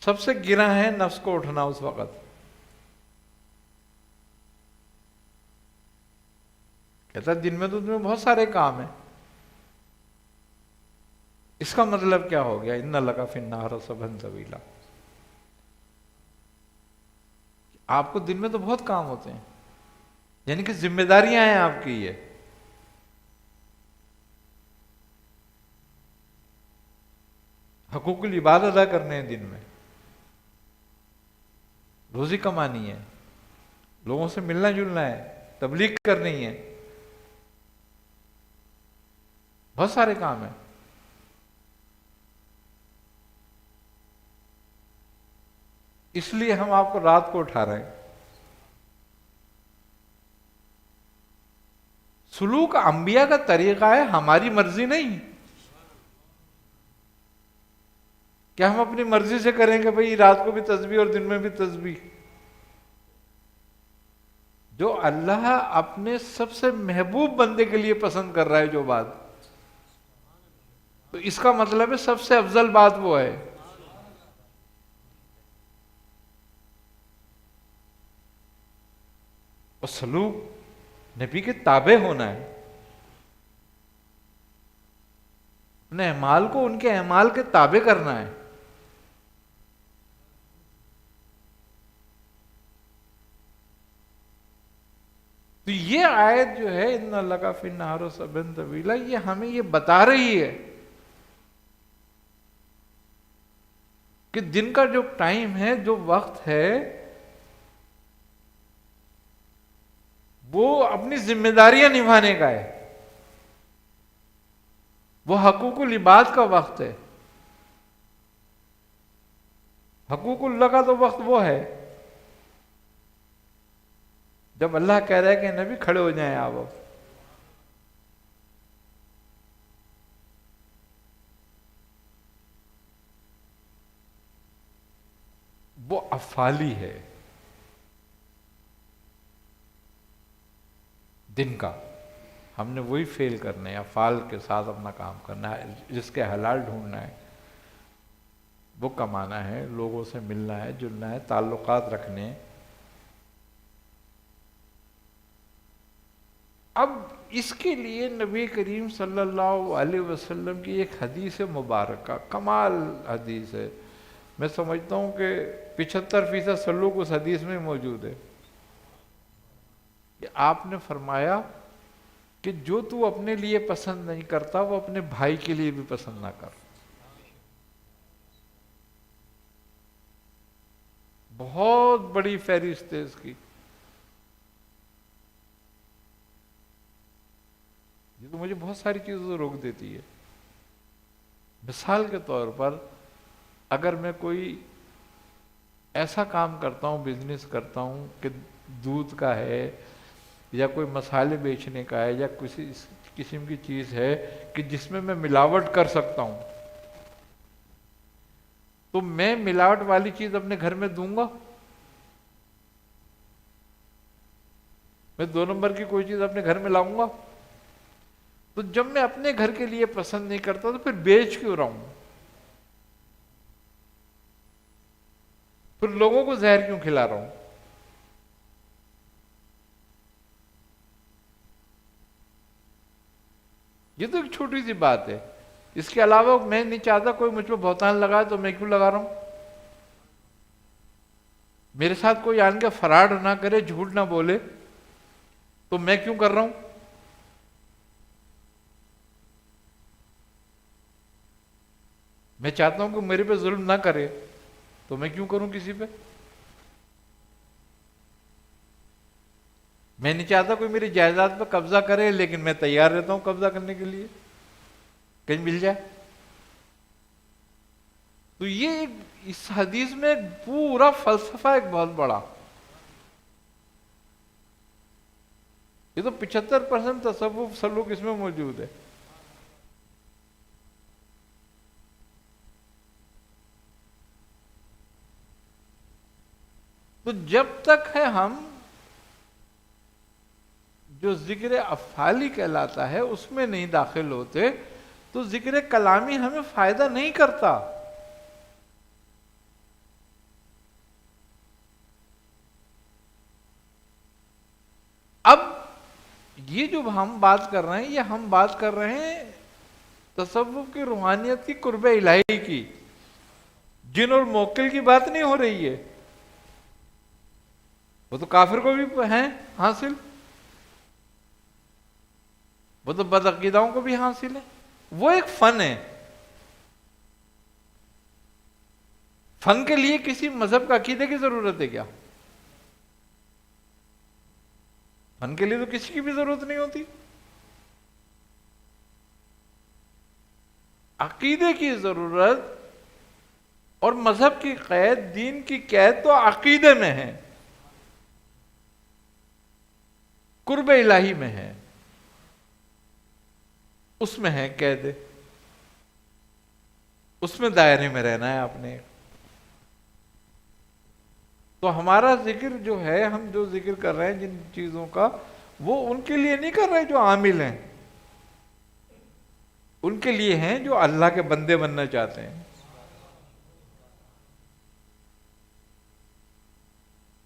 سب سے گرا ہے نفس کو اٹھنا اس وقت۔ کہتا دن میں تو تمہیں بہت سارے کام ہیں، اس کا مطلب کیا ہو گیا؟ ان لک فی النہار سبحا طویلا، آپ کو دن میں تو بہت کام ہوتے ہیں، یعنی کہ ذمہ داریاں ہیں آپ کی یہ۔ حقوق العباد ادا کرنے ہیں، دن میں روزی کمانی ہے، لوگوں سے ملنا جلنا ہے، تبلیغ کرنی ہے، بہت سارے کام ہیں۔ اس لیے ہم آپ کو رات کو اٹھا رہے ہیں۔ سلوک انبیاء کا طریقہ ہے، ہماری مرضی نہیں۔ کیا ہم اپنی مرضی سے کریں گے بھئی رات کو بھی تسبیح اور دن میں بھی تسبیح؟ جو اللہ اپنے سب سے محبوب بندے کے لیے پسند کر رہا ہے جو بات، تو اس کا مطلب ہے سب سے افضل بات وہ ہے۔ اور سلوک نبی کے تابع ہونا ہے، اپنے اعمال کو ان کے اعمال کے تابع کرنا ہے۔ تو یہ آیت جو ہے ان اللہ فی النہار سبحا طویلا، یہ ہمیں یہ بتا رہی ہے کہ دن کا جو ٹائم ہے، جو وقت ہے، وہ اپنی ذمہ داریاں نبھانے کا ہے، وہ حقوق العباد کا وقت ہے۔ حقوق اللہ کا تو وقت وہ ہے جب اللہ کہہ رہا ہے کہ نبی کھڑے ہو جائیں آپ اب۔ وہ افعالی ہے دن کا، ہم نے وہی فیل کرنے ہیں، افعال کے ساتھ اپنا کام کرنا ہے، جس کے حلال ڈھونڈنا ہے، وہ کمانا ہے، لوگوں سے ملنا ہے، جلنا ہے، تعلقات رکھنے ہیں۔ اب اس کے لیے نبی کریم صلی اللہ علیہ وسلم کی ایک حدیث مبارکہ، کمال حدیث ہے، میں سمجھتا ہوں کہ 75% سلوک اس حدیث میں موجود ہے، کہ آپ نے فرمایا کہ جو تو اپنے لیے پسند نہیں کرتا وہ اپنے بھائی کے لیے بھی پسند نہ کر۔ بہت بڑی فہرست ہے اس کی۔ یہ تو مجھے بہت ساری چیزوں سے روک دیتی ہے۔ مثال کے طور پر اگر میں کوئی ایسا کام کرتا ہوں، بزنس کرتا ہوں کہ دودھ کا ہے یا کوئی مسالے بیچنے کا ہے یا کسی قسم کی چیز ہے کہ جس میں ملاوٹ کر سکتا ہوں، تو میں ملاوٹ والی چیز اپنے گھر میں دوں گا؟ میں 2 نمبر کی کوئی چیز اپنے گھر میں لاؤں گا؟ تو جب میں اپنے گھر کے لیے پسند نہیں کرتا تو پھر بیچ کیوں رہا ہوں؟ پھر لوگوں کو زہر کیوں کھلا رہا ہوں؟ یہ تو ایک چھوٹی سی بات ہے۔ اس کے علاوہ میں نہیں چاہتا کوئی مجھ پہ بہتان لگائے تو میں کیوں لگا رہا ہوں؟ میرے ساتھ کوئی آن کے فراڈ نہ کرے، جھوٹ نہ بولے، تو میں کیوں کر رہا ہوں؟ میں چاہتا ہوں کہ میرے پہ ظلم نہ کرے، تو میں کیوں کروں کسی پہ؟ میں نہیں چاہتا کوئی میری جائیداد پہ قبضہ کرے، لیکن میں تیار رہتا ہوں قبضہ کرنے کے لیے، کہیں مل جائے۔ تو یہ اس حدیث میں پورا فلسفہ ایک بہت بڑا، یہ تو 75% تصوف سلوک اس میں موجود ہے۔ تو جب تک ہے ہم جو ذکر افعالی کہلاتا ہے اس میں نہیں داخل ہوتے تو ذکر کلامی ہمیں فائدہ نہیں کرتا۔ اب یہ جو ہم بات کر رہے ہیں، یہ ہم بات کر رہے ہیں تصوف کی روحانیت کی، قرب الہی کی، جن اور موکل کی بات نہیں ہو رہی ہے۔ وہ تو کافر کو بھی ہیں حاصل، وہ تو بدعقیداؤں کو بھی حاصل ہے، وہ ایک فن ہے۔ فن کے لیے کسی مذہب کا عقیدے کی ضرورت ہے کیا؟ فن کے لیے تو کسی کی بھی ضرورت نہیں ہوتی. عقیدے کی ضرورت اور مذہب کی قید، دین کی قید تو عقیدے میں ہے، قرب الہی میں ہے، اس میں ہے قید، اس میں دائرے میں رہنا ہے آپ نے. تو ہمارا ذکر جو ہے، ہم جو ذکر کر رہے ہیں جن چیزوں کا، وہ ان کے لیے نہیں کر رہے جو عامل ہیں، ان کے لیے ہیں جو اللہ کے بندے بننا چاہتے ہیں.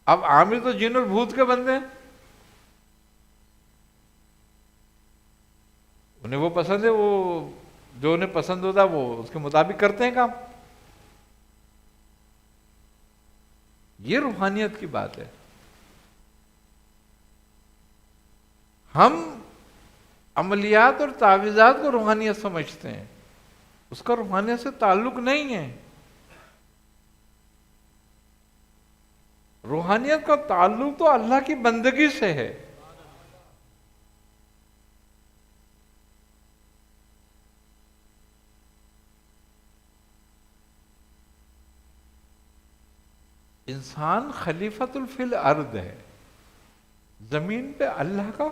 اب عامل تو جن اور بھوت کے بندے ہیں، انہیں وہ پسند ہے، وہ جو انہیں پسند ہوتا ہے وہ اس کے مطابق کرتے ہیں کام. یہ روحانیت کی بات ہے. ہم عملیات اور تعویذات کو روحانیت سمجھتے ہیں، اس کا روحانیت سے تعلق نہیں ہے. روحانیت کا تعلق تو اللہ کی بندگی سے ہے. انسان خلیفۃ فی الارض ہے، زمین پہ اللہ کا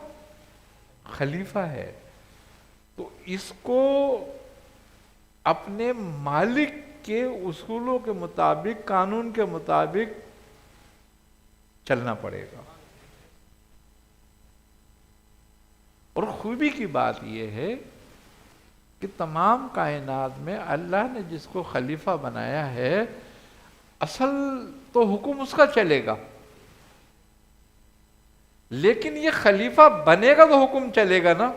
خلیفہ ہے، تو اس کو اپنے مالک کے اصولوں کے مطابق، قانون کے مطابق چلنا پڑے گا. اور خوبی کی بات یہ ہے کہ تمام کائنات میں اللہ نے جس کو خلیفہ بنایا ہے، اصل تو حکم اس کا چلے گا، لیکن یہ خلیفہ بنے گا تو حکم چلے گا نا.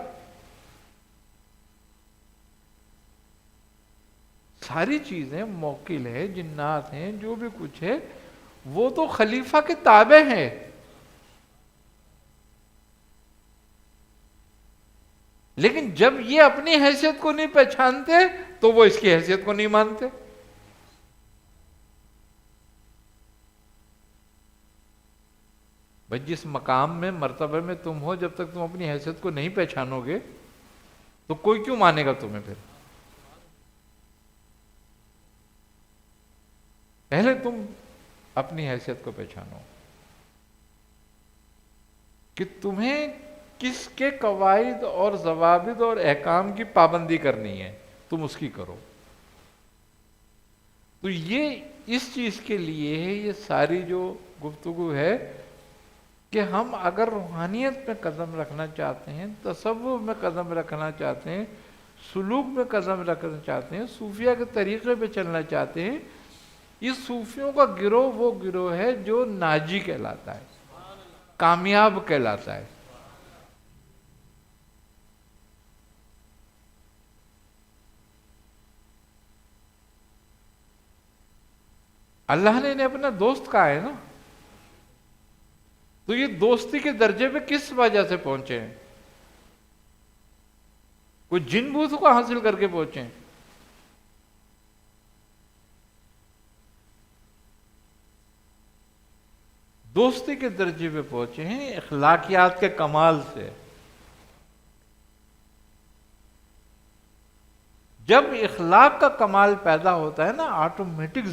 ساری چیزیں، موکل ہے، جنات ہیں، جو بھی کچھ ہے، وہ تو خلیفہ کے تابع ہیں. لیکن جب یہ اپنی حیثیت کو نہیں پہچانتے تو وہ اس کی حیثیت کو نہیں مانتے. بھائی جس مقام میں، مرتبہ میں تم ہو، جب تک تم اپنی حیثیت کو نہیں پہچانو گے تو کوئی کیوں مانے گا تمہیں؟ پھر پہلے تم اپنی حیثیت کو پہچانو کہ تمہیں کس کے قواعد اور ضوابط اور احکام کی پابندی کرنی ہے، تم اس کی کرو. تو یہ اس چیز کے لیے ہے یہ ساری جو گفتگو ہے کہ ہم اگر روحانیت میں قدم رکھنا چاہتے ہیں، تصوف میں قدم رکھنا چاہتے ہیں، سلوک میں قدم رکھنا چاہتے ہیں، صوفیہ کے طریقے پہ چلنا چاہتے ہیں، یہ صوفیوں کا گروہ وہ گروہ ہے جو ناجی کہلاتا ہے، کامیاب کہلاتا ہے. اللہ نے انہیں اپنا دوست کہا ہے نا، تو یہ دوستی کے درجے پہ کس وجہ سے پہنچے ہیں؟ کوئی جن بوت کو حاصل کر کے پہنچے ہیں؟ دوستی کے درجے پہ پہنچے ہیں اخلاقیات کے کمال سے. جب اخلاق کا کمال پیدا ہوتا ہے نا، آٹومیٹک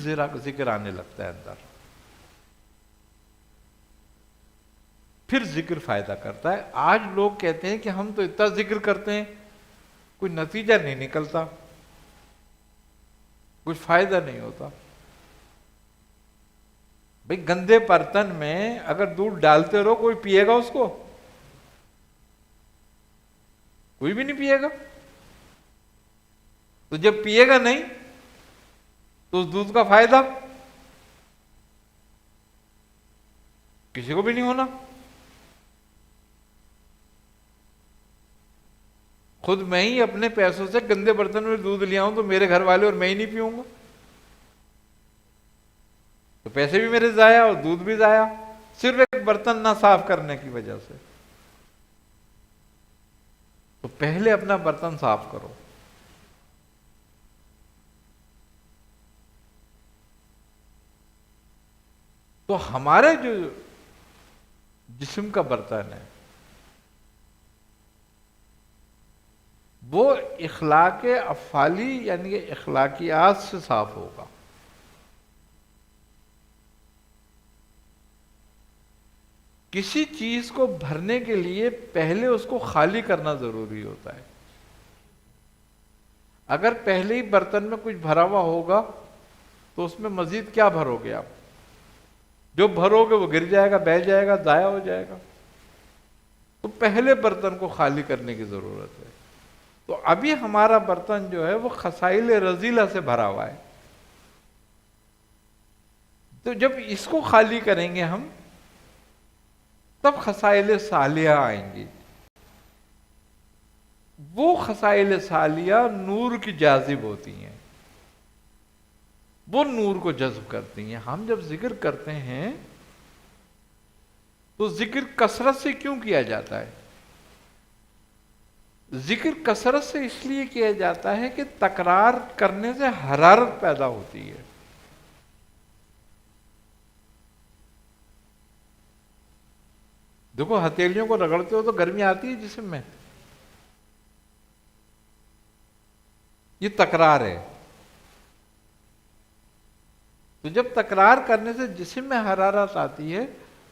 ذکر آنے لگتا ہے اندر، پھر ذکر فائدہ کرتا ہے. آج لوگ کہتے ہیں کہ ہم تو اتنا ذکر کرتے ہیں، کوئی نتیجہ نہیں نکلتا، کچھ فائدہ نہیں ہوتا. بھئی گندے برتن میں اگر دودھ ڈالتے رہو، کوئی پیے گا اس کو؟ کوئی بھی نہیں پیے گا. تو جب پیے گا نہیں تو اس دودھ کا فائدہ کسی کو بھی نہیں ہونا. خود میں ہی اپنے پیسوں سے گندے برتن میں دودھ لیا ہوں تو میرے گھر والے اور میں ہی نہیں پیوں گا، تو پیسے بھی میرے ضائع اور دودھ بھی ضائع، صرف ایک برتن نہ صاف کرنے کی وجہ سے. تو پہلے اپنا برتن صاف کرو. تو ہمارے جو جسم کا برتن ہے وہ اخلاق افعالی یعنی کہ اخلاقیات سے صاف ہوگا. کسی چیز کو بھرنے کے لیے پہلے اس کو خالی کرنا ضروری ہوتا ہے. اگر پہلے ہی برتن میں کچھ بھرا ہوا ہوگا تو اس میں مزید کیا بھرو گے آپ؟ جو بھرو گے وہ گر جائے گا، بہہ جائے گا، ضائع ہو جائے گا. تو پہلے برتن کو خالی کرنے کی ضرورت ہے. تو ابھی ہمارا برتن جو ہے وہ خصائل رذیلہ سے بھرا ہوا ہے. تو جب اس کو خالی کریں گے ہم تب خصائل صالحہ آئیں گی. وہ خصائل صالحہ نور کی جاذب ہوتی ہیں، وہ نور کو جذب کرتی ہیں. ہم جب ذکر کرتے ہیں تو ذکر کثرت سے کیوں کیا جاتا ہے؟ ذکر کثرت سے اس لیے کیا جاتا ہے کہ تکرار کرنے سے حرارت پیدا ہوتی ہے. دیکھو ہتھیلیوں کو رگڑتے ہو تو گرمی آتی ہے جسم میں، یہ تکرار ہے. تو جب تکرار کرنے سے جسم میں حرارت آتی ہے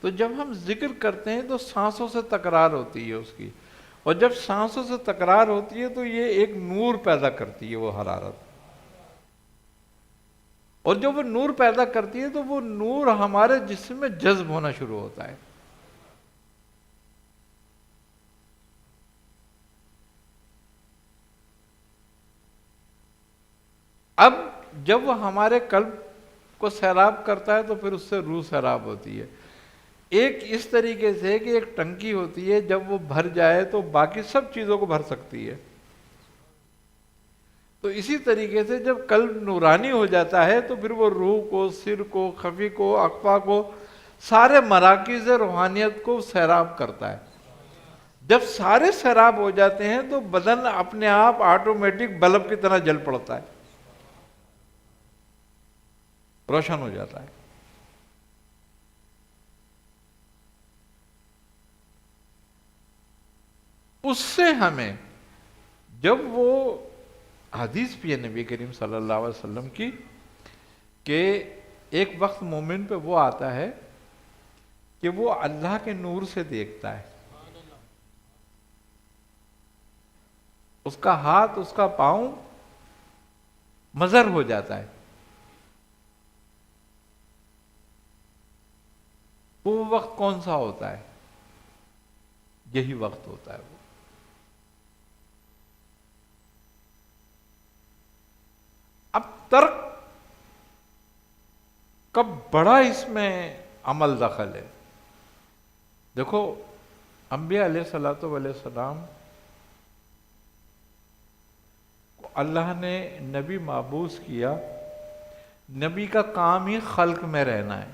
تو جب ہم ذکر کرتے ہیں تو سانسوں سے تکرار ہوتی ہے اس کی، اور جب سانسوں سے تکرار ہوتی ہے تو یہ ایک نور پیدا کرتی ہے وہ حرارت. اور جب وہ نور پیدا کرتی ہے تو وہ نور ہمارے جسم میں جذب ہونا شروع ہوتا ہے. اب جب وہ ہمارے قلب کو سیراب کرتا ہے تو پھر اس سے روح سیراب ہوتی ہے. ایک اس طریقے سے کہ ایک ٹنکی ہوتی ہے، جب وہ بھر جائے تو باقی سب چیزوں کو بھر سکتی ہے. تو اسی طریقے سے جب قلب نورانی ہو جاتا ہے تو پھر وہ روح کو، سر کو، خفی کو، اقفا کو، سارے مراکز روحانیت کو سیراب کرتا ہے. جب سارے سیراب ہو جاتے ہیں تو بدن اپنے آپ آٹومیٹک بلب کی طرح جل پڑتا ہے، روشن ہو جاتا ہے. اس سے ہمیں جب وہ حدیث بھی ہے نبی کریم صلی اللہ علیہ وسلم کی کہ ایک وقت مومن پہ وہ آتا ہے کہ وہ اللہ کے نور سے دیکھتا ہے. اس کا ہاتھ، اس کا پاؤں مظہر ہو جاتا ہے. وہ وقت کون سا ہوتا ہے؟ یہی وقت ہوتا ہے وہ. اب ترک کا بڑا اس میں عمل دخل ہے. دیکھو انبیاء علیہ الصلوۃ والسلام کو اللہ نے نبی مابعوث کیا. نبی کا کام ہی خلق میں رہنا ہے.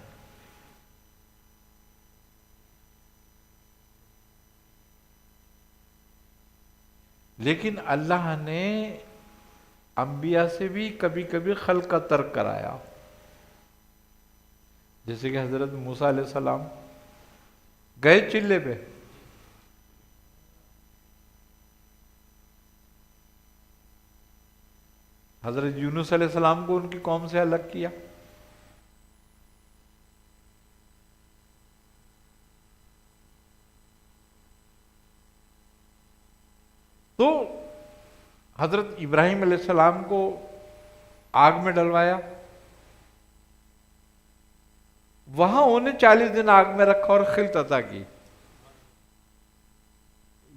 لیکن اللہ نے انبیاء سے بھی کبھی کبھی خلق کا ترک کرایا. جیسے کہ حضرت موسیٰ علیہ السلام گئے چلے پہ، حضرت یونس علیہ السلام کو ان کی قوم سے الگ کیا. تو حضرت ابراہیم علیہ السلام کو آگ میں ڈلوایا، وہاں انہیں 40 دن آگ میں رکھا اور خلط عطا کی.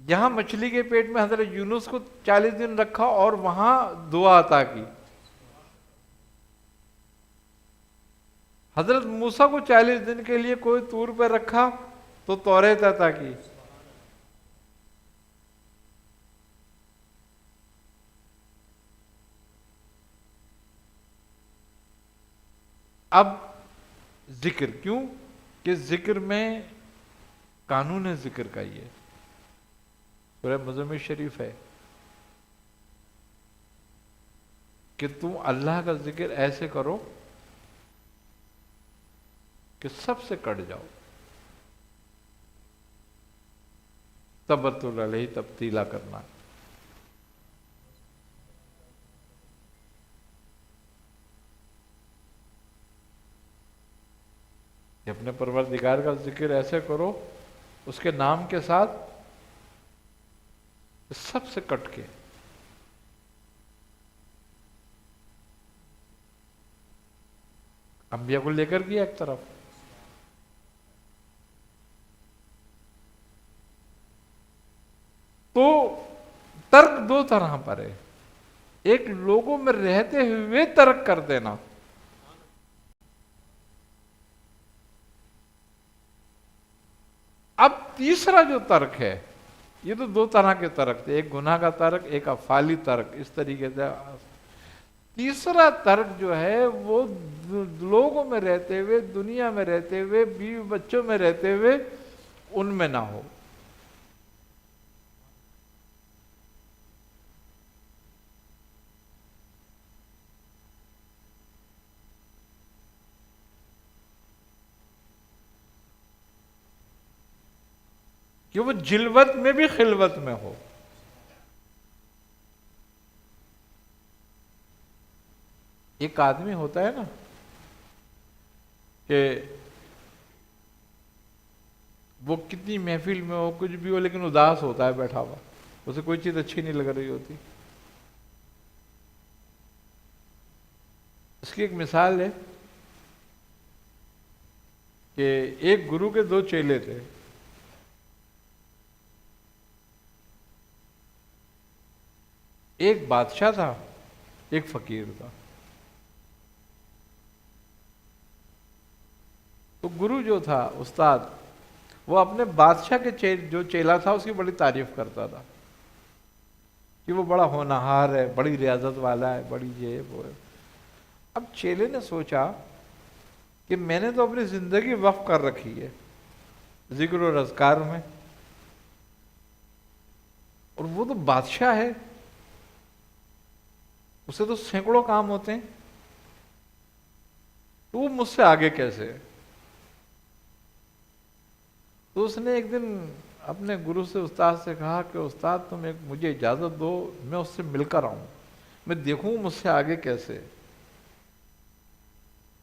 یہاں مچھلی کے پیٹ میں حضرت یونس کو 40 دن رکھا اور وہاں دعا عطا کی. حضرت موسیٰ کو 40 دن کے لیے کوئی طور پہ رکھا تو توریت عطا کی. اب ذکر کیوں؟ کہ ذکر میں قانون ذکر کا یہ سورہ مزمل شریف ہے کہ تم اللہ کا ذکر ایسے کرو کہ سب سے کٹ جاؤ. تبتل علیہ تبتیلا کرنا. کہ اپنے پروردگار کا ذکر ایسے کرو اس کے نام کے ساتھ سب سے کٹ کے. انبیاء کو لے کر گیا ایک طرف. تو ترک دو طرح پر ہے. ایک لوگوں میں رہتے ہوئے ترک کر دینا. اب تیسرا جو ترک ہے، یہ تو دو طرح کے ترک تھے، ایک گناہ کا ترک، ایک افعالی ترک. اس طریقے سے تیسرا ترک جو ہے وہ لوگوں میں رہتے ہوئے، دنیا میں رہتے ہوئے، بیوی بچوں میں رہتے ہوئے ان میں نہ ہو. کہ وہ جلوت میں بھی خلوت میں ہو. ایک آدمی ہوتا ہے نا کہ وہ کتنی محفل میں ہو، کچھ بھی ہو، لیکن اداس ہوتا ہے بیٹھا ہوا، اسے کوئی چیز اچھی نہیں لگ رہی ہوتی. اس کی ایک مثال ہے کہ ایک گرو کے دو چیلے تھے. ایک بادشاہ تھا، ایک فقیر تھا. تو گرو جو تھا، استاد، وہ اپنے بادشاہ کے جو چیلا تھا اس کی بڑی تعریف کرتا تھا کہ وہ بڑا ہونہار ہے، بڑی ریاضت والا ہے، بڑی یہ وہ ہے. اب چیلے نے سوچا کہ میں نے تو اپنی زندگی وقف کر رکھی ہے ذکر و اذکار میں، اور وہ تو بادشاہ ہے، اسے تو سینکڑوں کام ہوتے ہیں، تو وہ مجھ سے آگے کیسے ہے؟ تو اس نے ایک دن اپنے گرو سے، استاد سے کہا کہ استاد تم مجھے اجازت دو، میں اس سے مل کر آؤں، میں دیکھوں مجھ سے آگے کیسے.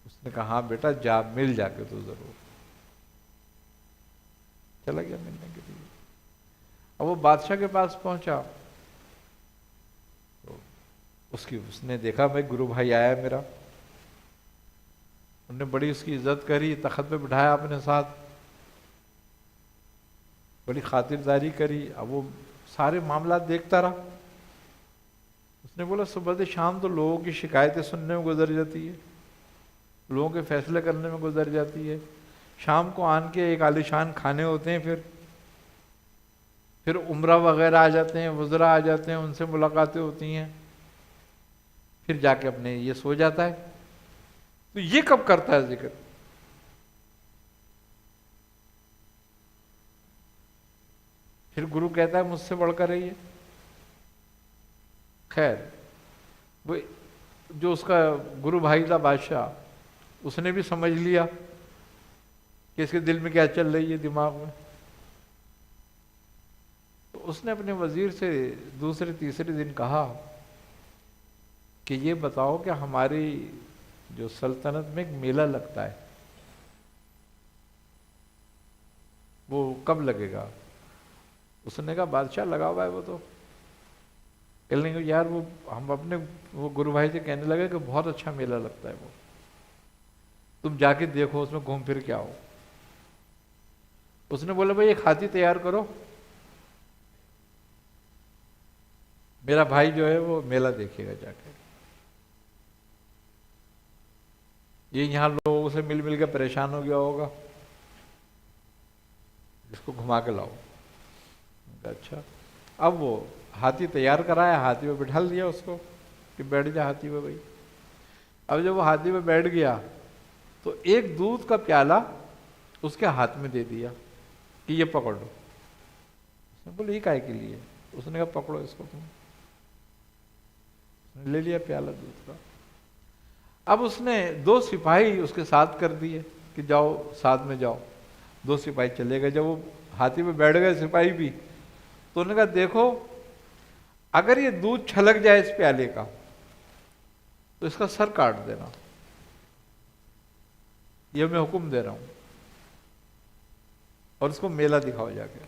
اس نے کہا ہاں بیٹا جا، مل جا کے تو ضرور. چلا گیا ملنے کے لیے. اب وہ بادشاہ کے پاس پہنچا، اس نے دیکھا بھائی گرو بھائی آیا ہے میرا. انہوں نے بڑی اس کی عزت کری، تخت پہ بٹھایا اپنے ساتھ، بڑی خاطرداری کری. اب وہ سارے معاملات دیکھتا رہا. اس نے بولا صبح سے شام تو لوگوں کی شکایتیں سننے میں گزر جاتی ہے، لوگوں کے فیصلے کرنے میں گزر جاتی ہے. شام کو آن کے ایک عالیشان کھانے ہوتے ہیں، پھر عمرہ وغیرہ آ جاتے ہیں، وزراء آ جاتے ہیں، ان سے ملاقاتیں ہوتی ہیں، پھر جا کے اپنے یہ سو جاتا ہے. تو یہ کب کرتا ہے ذکر؟ پھر گرو کہتا ہے مجھ سے بڑھ کر رہی ہے. خیر، وہ جو اس کا گرو بھائی تھا بادشاہ، اس نے بھی سمجھ لیا کہ اس کے دل میں کیا چل رہی ہے، دماغ میں. تو اس نے اپنے وزیر سے دوسرے تیسرے دن کہا کہ یہ بتاؤ کہ ہماری جو سلطنت میں ایک میلہ لگتا ہے وہ کب لگے گا؟ اس نے کہا بادشاہ لگا ہوا ہے وہ تو. کہنے لگے یار وہ ہم اپنے وہ گرو بھائی سے کہنے لگے کہ بہت اچھا میلہ لگتا ہے وہ، تم جا کے دیکھو، اس میں گھوم پھر کے آؤ. اس نے بولا بھائی ایک ہاتھی تیار کرو، میرا بھائی جو ہے وہ میلہ دیکھے گا جا کے. یہ یہاں لوگوں سے مل مل کے پریشان ہو گیا ہوگا، اس کو گھما کے لاؤ. اچھا. اب وہ ہاتھی تیار کرایا، ہاتھی پہ بٹھا دیا اس کو کہ بیٹھ جا ہاتھی پہ بھائی. اب جب وہ ہاتھی پہ بیٹھ گیا تو ایک دودھ کا پیالہ اس کے ہاتھ میں دے دیا کہ یہ پکڑ لو. اس نے بولا یہ کائے کے لیے؟ اس نے کہا پکڑو اس کو تم. لے لیا پیالہ دودھ کا. اب اس نے 2 سپاہی اس کے ساتھ کر دیے کہ جاؤ ساتھ میں جاؤ. 2 سپاہی چلے گئے. جب وہ ہاتھی پہ بیٹھ گئے سپاہی بھی, تو انہوں نے کہا دیکھو اگر یہ دودھ چھلک جائے اس پیالے کا تو اس کا سر کاٹ دینا, یہ میں حکم دے رہا ہوں, اور اس کو میلہ دکھاؤ جا کے.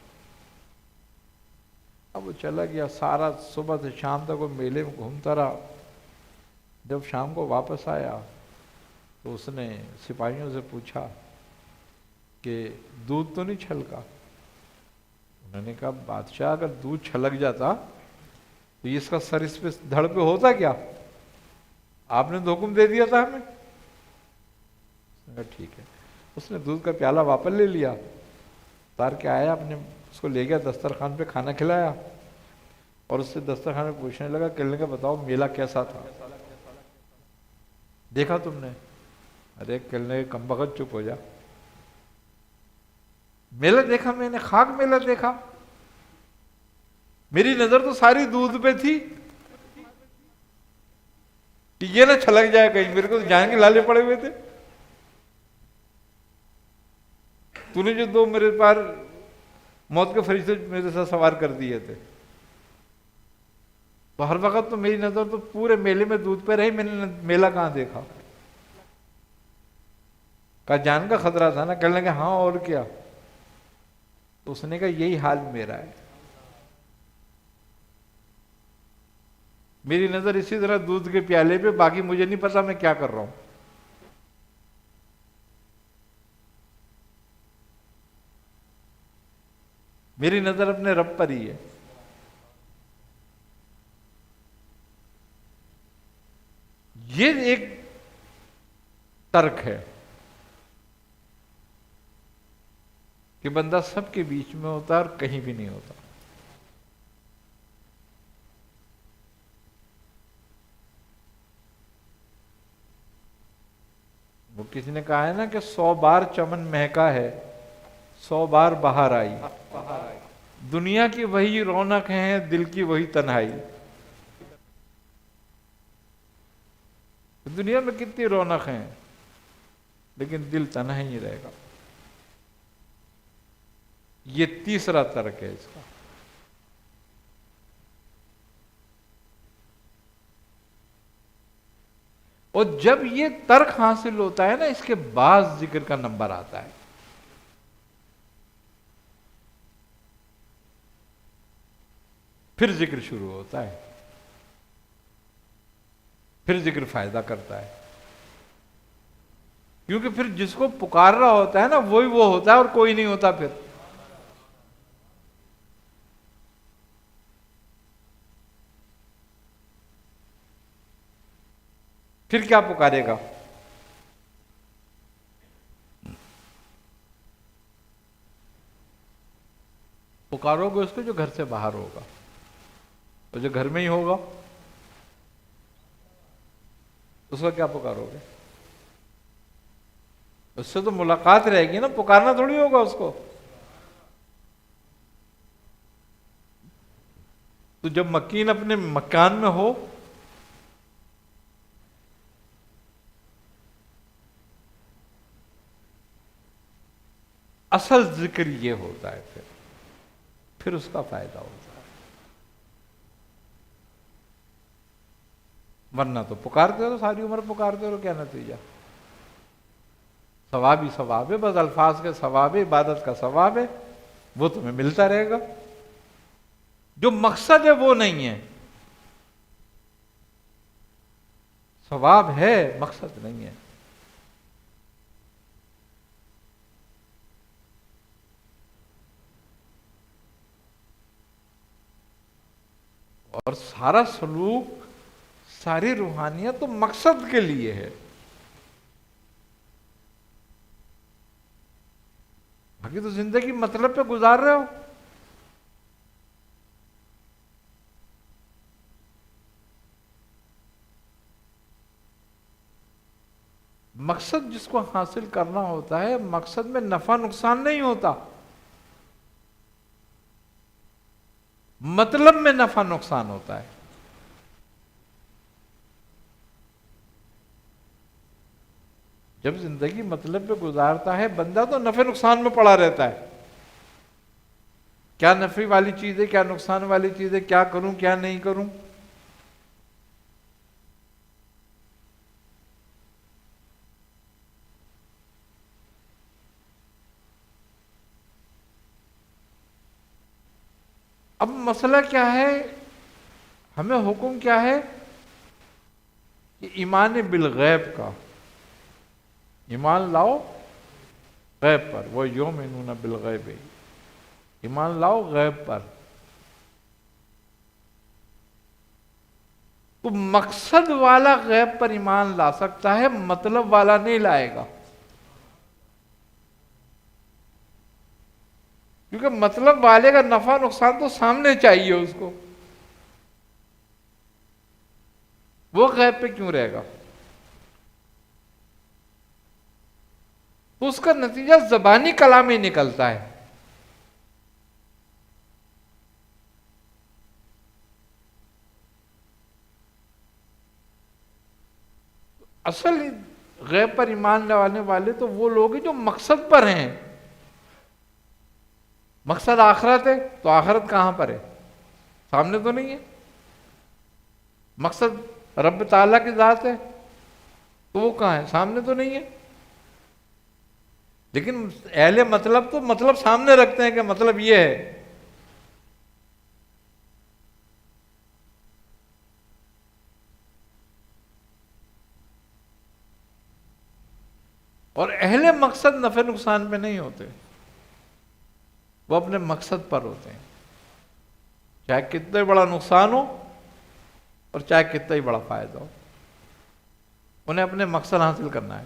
اب وہ چلا گیا, سارا صبح سے شام تک وہ میلے میں گھومتا رہا. جب شام کو واپس آیا تو اس نے سپاہیوں سے پوچھا کہ دودھ تو نہیں چھلکا؟ انہوں نے کہا بادشاہ اگر دودھ چھلک جاتا تو اس کا سر اس پہ دھڑ پہ ہوتا کیا؟ آپ نے تو حکم دے دیا تھا ہمیں. اس نے کہا ٹھیک ہے. اس نے دودھ کا پیالہ واپس لے لیا, اتار کے آیا, اپنے اس کو لے گیا دسترخوان پہ, کھانا کھلایا, اور اس سے دسترخوان میں پوچھنے لگا, کہنے لگا بتاؤ میلہ کیسا تھا, دیکھا تم نے؟ ارے کہنے کم بخت چپ ہو جا, میلہ دیکھا میں نے, خاک میلہ دیکھا, میری نظر تو ساری دودھ پہ تھی کہ یہ نہ چھلک جائے کہیں, میرے کو تو جان کے لالے پڑے ہوئے تھے. تو نے جو 2 میرے پار موت کے فرشتے میرے ساتھ سوار کر دیے تھے, تو ہر وقت تو میری نظر تو پورے میلے میں دودھ پہ رہی, میں نے میلہ کہاں دیکھا؟ کہا جان کا خطرہ تھا نا؟ کہنے لگے ہاں اور کیا. تو اس نے کہا یہی حال میرا ہے, میری نظر اسی طرح دودھ کے پیالے پہ, باقی مجھے نہیں پتا میں کیا کر رہا ہوں. میری نظر اپنے رب پر ہی ہے. یہ ایک ترک ہے کہ بندہ سب کے بیچ میں ہوتا ہے اور کہیں بھی نہیں ہوتا. وہ کسی نے کہا ہے نا کہ 100 بار چمن مہکا ہے 100 بار بہار آئی, دنیا کی وہی رونق ہے دل کی وہی تنہائی. دنیا میں کتنی رونق ہیں لیکن دل تنہا ہی رہے گا. یہ تیسرا ترک ہے اس کا. اور جب یہ ترک حاصل ہوتا ہے نا, اس کے بعد ذکر کا نمبر آتا ہے. پھر ذکر شروع ہوتا ہے, پھر ذکر فائدہ کرتا ہے. کیونکہ پھر جس کو پکار رہا ہوتا ہے نا وہی وہ ہوتا ہے اور کوئی نہیں ہوتا. پھر کیا پکارے گا؟ پکارو گے اس کو جو گھر سے باہر ہوگا, اور جو گھر میں ہی ہوگا اس کو کیا پکارو گے؟ اس سے تو ملاقات رہے گی نا, پکارنا تھوڑی ہوگا اس کو. تو جب مکین اپنے مکان میں ہو اصل ذکر یہ ہوتا ہے, پھر اس کا فائدہ ہوتا ہے. ورنہ تو پکارتے ہو ساری عمر پکارتے ہو, کیا نتیجہ؟ ثواب ہی ثواب ہے, بس الفاظ کے ثواب ہے, عبادت کا ثواب ہے, وہ تمہیں ملتا رہے گا. جو مقصد ہے وہ نہیں ہے. ثواب ہے, مقصد نہیں ہے. اور سارا سلوک, ساری روحانیت تو مقصد کے لیے ہے. باقی تو زندگی مطلب پہ گزار رہے ہو. مقصد جس کو حاصل کرنا ہوتا ہے, مقصد میں نفع نقصان نہیں ہوتا, مطلب میں نفع نقصان ہوتا ہے. جب زندگی مطلب پہ گزارتا ہے بندہ تو نفع نقصان میں پڑا رہتا ہے، کیا نفع والی چیز ہے، کیا نقصان والی چیز ہے، کیا کروں کیا نہیں کروں۔ اب مسئلہ کیا ہے، ہمیں حکم کیا ہے کہ ایمان بالغیب کا، ایمان لاؤ غیب پر، وہ یؤمنون بالغیب، ایمان لاؤ غیب پر۔ تو مقصد والا غیب پر ایمان لا سکتا ہے، مطلب والا نہیں لائے گا، کیونکہ مطلب والے کا نفع نقصان تو سامنے چاہیے اس کو، وہ غیب پہ کیوں رہے گا؟ تو اس کا نتیجہ زبانی کلام ہی نکلتا ہے۔ اصل غیب پر ایمان لانے والے تو وہ لوگ ہیں جو مقصد پر ہیں۔ مقصد آخرت ہے تو آخرت کہاں پر ہے؟ سامنے تو نہیں ہے۔ مقصد رب تعالیٰ کی ذات ہے تو وہ کہاں ہے؟ سامنے تو نہیں ہے۔ لیکن اہل مطلب تو مطلب سامنے رکھتے ہیں کہ مطلب یہ ہے۔ اور اہل مقصد نفع نقصان پہ نہیں ہوتے، وہ اپنے مقصد پر ہوتے ہیں، چاہے کتنا بڑا نقصان ہو اور چاہے کتنا ہی بڑا فائدہ ہو، انہیں اپنے مقصد حاصل کرنا ہے۔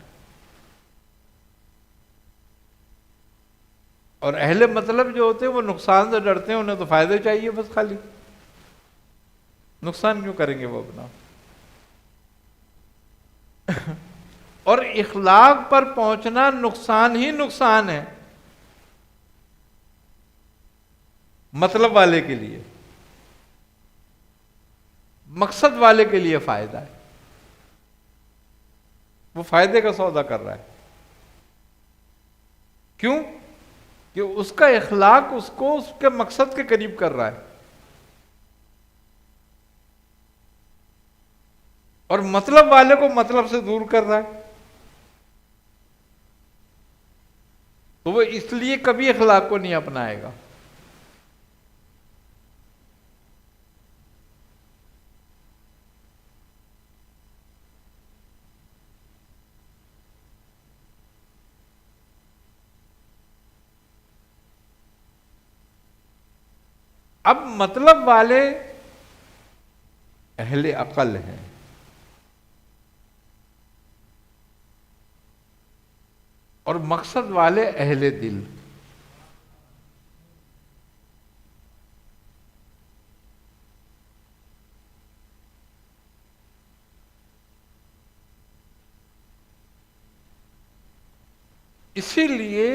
اور اہل مطلب جو ہوتے ہیں وہ نقصان سے ڈرتے ہیں، انہیں تو فائدے چاہیے بس، خالی نقصان کیوں کریں گے وہ اپنا۔ اور اخلاق پر پہنچنا نقصان ہی نقصان ہے مطلب والے کے لیے، مقصد والے کے لیے فائدہ ہے، وہ فائدے کا سودا کر رہا ہے۔ کیوں؟ کہ اس کا اخلاق اس کو اس کے مقصد کے قریب کر رہا ہے، اور مطلب والے کو مطلب سے دور کر رہا ہے، تو وہ اس لیے کبھی اخلاق کو نہیں اپنائے گا۔ اب مطلب والے اہل عقل ہیں، اور مقصد والے اہل دل۔ اسی لیے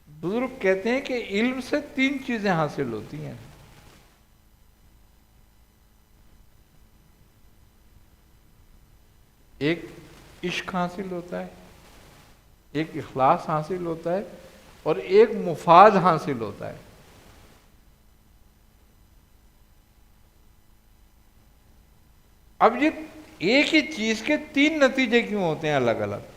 بزرگ کہتے ہیں کہ علم سے 3 چیزیں حاصل ہوتی ہیں، ایک عشق حاصل ہوتا ہے، ایک اخلاص حاصل ہوتا ہے، اور ایک مفاد حاصل ہوتا ہے۔ اب یہ ایک ہی چیز کے 3 نتیجے کیوں ہوتے ہیں الگ الگ؟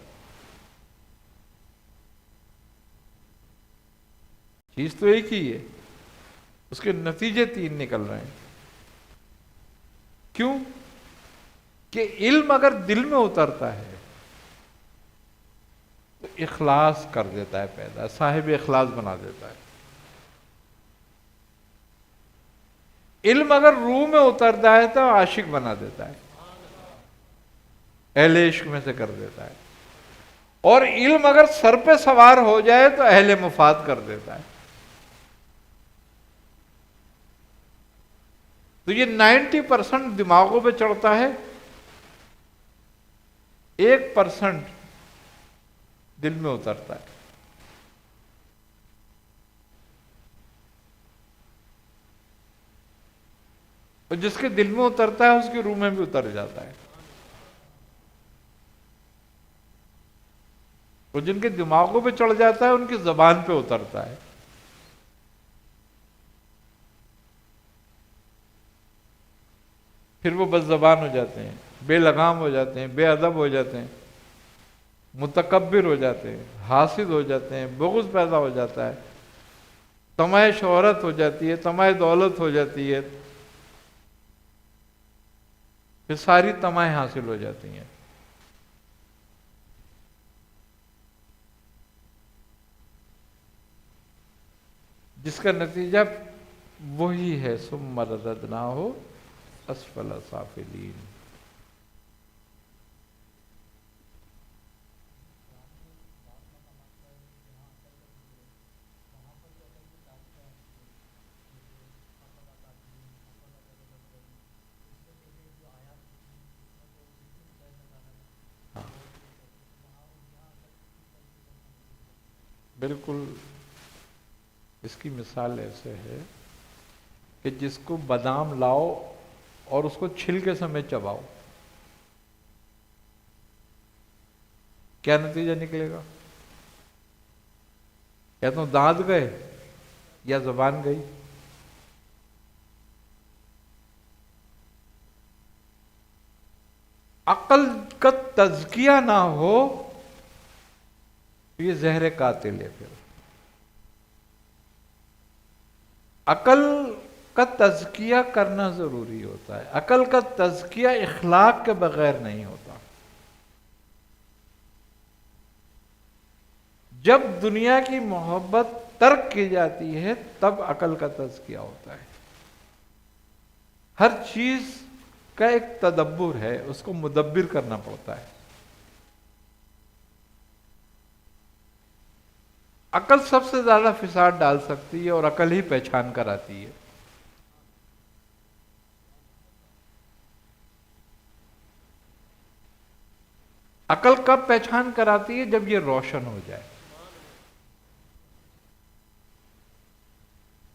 چیز تو ایک ہی ہے، اس کے نتیجے 3 نکل رہے ہیں۔ کیوں؟ کہ علم اگر دل میں اترتا ہے تو اخلاص کر دیتا ہے پیدا، صاحب اخلاص بنا دیتا ہے۔ علم اگر روح میں اترتا ہے تو عاشق بنا دیتا ہے، اہل عشق میں سے کر دیتا ہے۔ اور علم اگر سر پہ سوار ہو جائے تو اہل مفاد کر دیتا ہے۔ تو یہ 90% دماغوں پہ چڑھتا ہے، 1% دل میں اترتا ہے۔ اور جس کے دل میں اترتا ہے اس کی روح میں بھی اتر جاتا ہے۔ وہ جن کے دماغوں پہ چڑھ جاتا ہے ان کی زبان پہ اترتا ہے. پھر وہ بد زبان ہو جاتے ہیں، بے لگام ہو جاتے ہیں، بے ادب ہو جاتے ہیں، متکبر ہو جاتے ہیں، حاسد ہو جاتے ہیں، بغض پیدا ہو جاتا ہے، طمع شہرت ہو جاتی ہے، طمع دولت ہو جاتی ہے، پھر ساری طمعیں حاصل ہو جاتی ہیں. جس کا نتیجہ وہی ہے ثم رددناہ اسفل سافلین. بالکل اس کی مثال ایسے ہے کہ جس کو بادام لاؤ اور اس کو چھلکے سمیت چباؤ، کیا نتیجہ نکلے گا؟ یا تو دانت گئے یا زبان گئی. عقل کا تزکیہ نہ ہو تو یہ زہر قاتل ہے. پھر عقل کا تزکیہ کرنا ضروری ہوتا ہے. عقل کا تزکیہ اخلاق کے بغیر نہیں ہوتا. جب دنیا کی محبت ترک کی جاتی ہے تب عقل کا تزکیہ ہوتا ہے. ہر چیز کا ایک تدبر ہے، اس کو مدبر کرنا پڑتا ہے. عقل سب سے زیادہ فساد ڈال سکتی ہے اور عقل ہی پہچان کراتی ہے. عقل کب پہچان کراتی ہے؟ جب یہ روشن ہو جائے.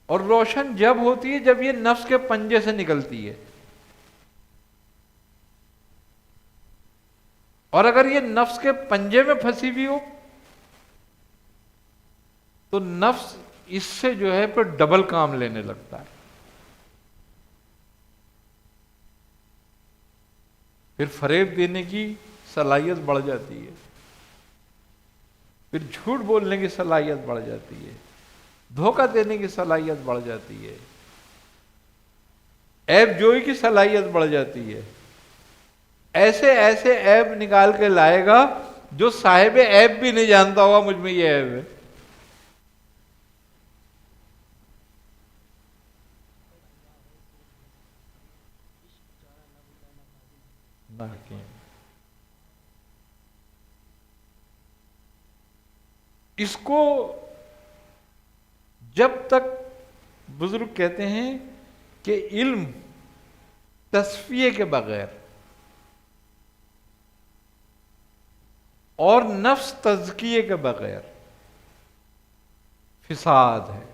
اور روشن جب ہوتی ہے جب یہ نفس کے پنجے سے نکلتی ہے. اور اگر یہ نفس کے پنجے میں پھنسی ہوئی ہو تو نفس اس سے جو ہے پھر ڈبل کام لینے لگتا ہے. پھر فریب دینے کی صلاحیت بڑھ جاتی ہے، پھر جھوٹ بولنے کی صلاحیت بڑھ جاتی ہے، دھوکہ دینے کی صلاحیت بڑھ جاتی ہے، عیب جوئی کی صلاحیت بڑھ جاتی ہے. ایسے ایسے عیب نکال کے لائے گا جو صاحب عیب بھی نہیں جانتا ہوگا مجھ میں یہ عیب ہے. اس کو جب تک بزرگ کہتے ہیں کہ علم تصفیے کے بغیر اور نفس تزکیے کے بغیر فساد ہے.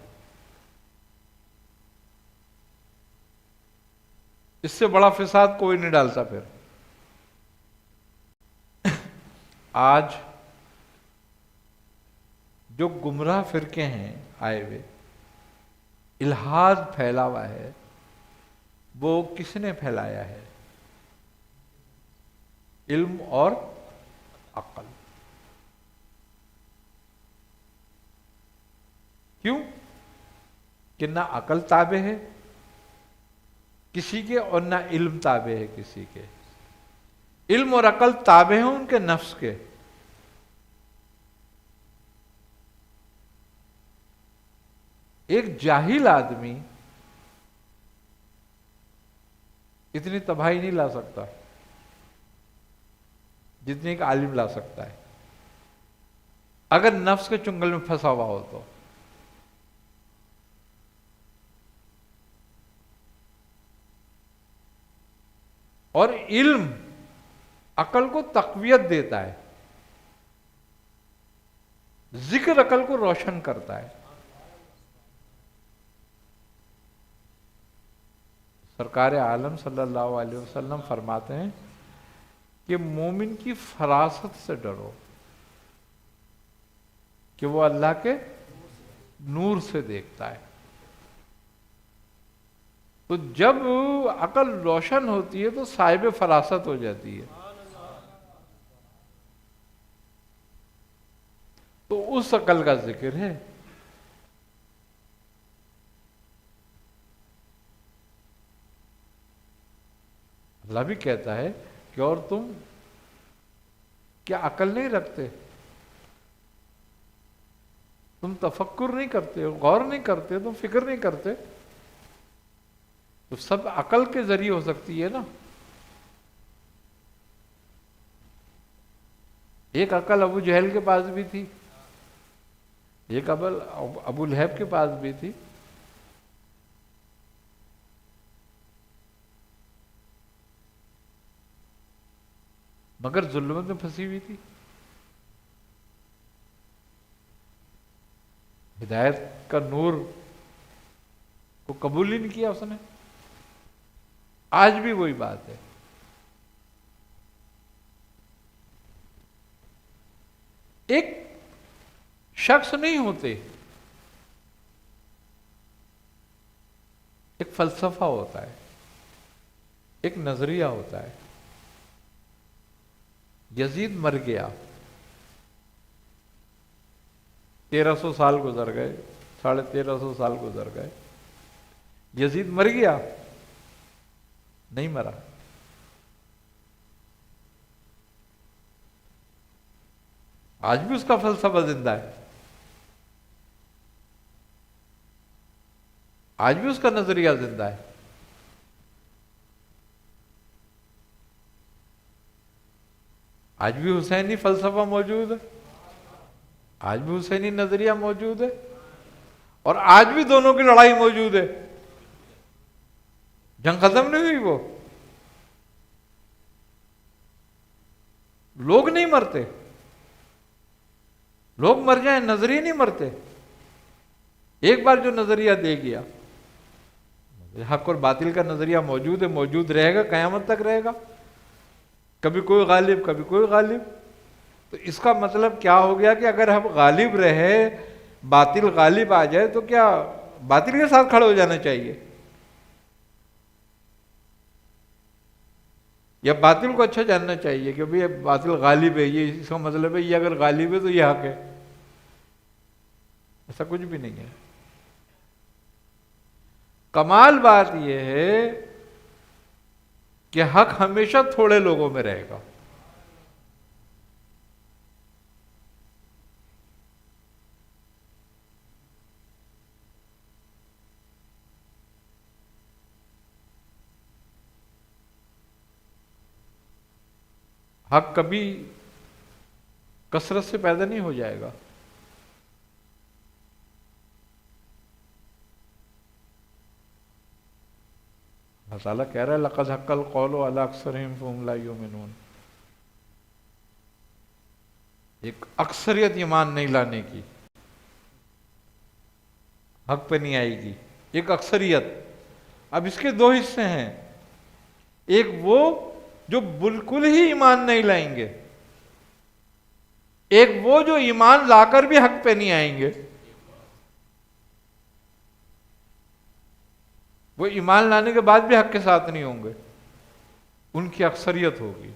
اس سے بڑا فساد کوئی نہیں ڈالتا. پھر آج جو گمراہ فرقے ہیں آئے ہوئے، الحاد پھیلا ہوا ہے، وہ کس نے پھیلایا ہے؟ علم اور عقل. کیوں؟ کہ نہ عقل تابع ہے کسی کے اور نہ علم تابع ہے کسی کے. علم اور عقل تابع ہیں ان کے نفس کے. ایک جاہل آدمی اتنی تباہی نہیں لا سکتا جتنی ایک عالم لا سکتا ہے، اگر نفس کے چنگل میں پھنسا ہوا ہو تو. اور علم عقل کو تقویت دیتا ہے، ذکر عقل کو روشن کرتا ہے. سرکار عالم صلی اللہ علیہ وسلم فرماتے ہیں کہ مومن کی فراست سے ڈرو. کہ وہ اللہ کے نور سے دیکھتا ہے. تو جب عقل روشن ہوتی ہے تو صاحب فراست ہو جاتی ہے. تو اس عقل کا ذکر ہے. اللہ بھی کہتا ہے کہ اور تم کیا عقل نہیں رکھتے؟ تم تفکر نہیں کرتے ہو، غور نہیں کرتے، تم فکر نہیں کرتے؟ تو سب عقل کے ذریعے ہو سکتی ہے نا. ایک عقل ابو جہل کے پاس بھی تھی، ایک عقل ابو لہب کے پاس بھی تھی. مگر ظلمت میں پھنسی ہوئی تھی، ہدایت کا نور کو قبول ہی نہیں کیا اس نے. آج بھی وہی بات ہے. ایک شخص نہیں ہوتے، ایک فلسفہ ہوتا ہے، ایک نظریہ ہوتا ہے. یزید مر گیا، 1300 سال گزر گئے، 1350 سال گزر گئے. یزید مر گیا؟ نہیں مرا. آج بھی اس کا فلسفہ زندہ ہے، آج بھی اس کا نظریہ زندہ ہے. آج بھی حسینی فلسفہ موجود ہے، آج بھی حسینی نظریہ موجود ہے، اور آج بھی دونوں کی لڑائی موجود ہے. جنگ ختم نہیں ہوئی. وہ لوگ نہیں مرتے، لوگ مر جائیں، نظریے نہیں مرتے. ایک بار جو نظریہ دے گیا، حق اور باطل کا نظریہ موجود ہے، موجود رہے گا، قیامت تک رہے گا. کبھی کوئی غالب، کبھی کوئی غالب. تو اس کا مطلب کیا ہو گیا کہ اگر ہم غالب رہے، باطل غالب آ جائے، تو کیا باطل کے ساتھ کھڑے ہو جانا چاہیے؟ یا باطل کو اچھا جاننا چاہیے کہ بھئی باطل غالب ہے، یہ اس کا مطلب ہے یہ اگر غالب ہے تو یہ حق ہے؟ ایسا کچھ بھی نہیں ہے. کمال بات یہ ہے کہ حق ہمیشہ تھوڑے لوگوں میں رہے گا. حق کبھی کثرت سے پیدا نہیں ہو جائے گا. اللہ تعالیٰ کہہ رہا ہے لَقَدْ حَقَّ الْقَوْلُ عَلَىٰ أَكْثَرِهِمْ فَهُمْ لَا يُؤْمِنُونَ. ایک اکثریت ایمان نہیں لانے کی، حق پہ نہیں آئے گی، ایک اکثریت. اب اس کے دو حصے ہیں، ایک وہ جو بالکل ہی ایمان نہیں لائیں گے، ایک وہ جو ایمان لا کر بھی حق پہ نہیں آئیں گے. وہ ایمان لانے کے بعد بھی حق کے ساتھ نہیں ہوں گے، ان کی اکثریت ہوگی.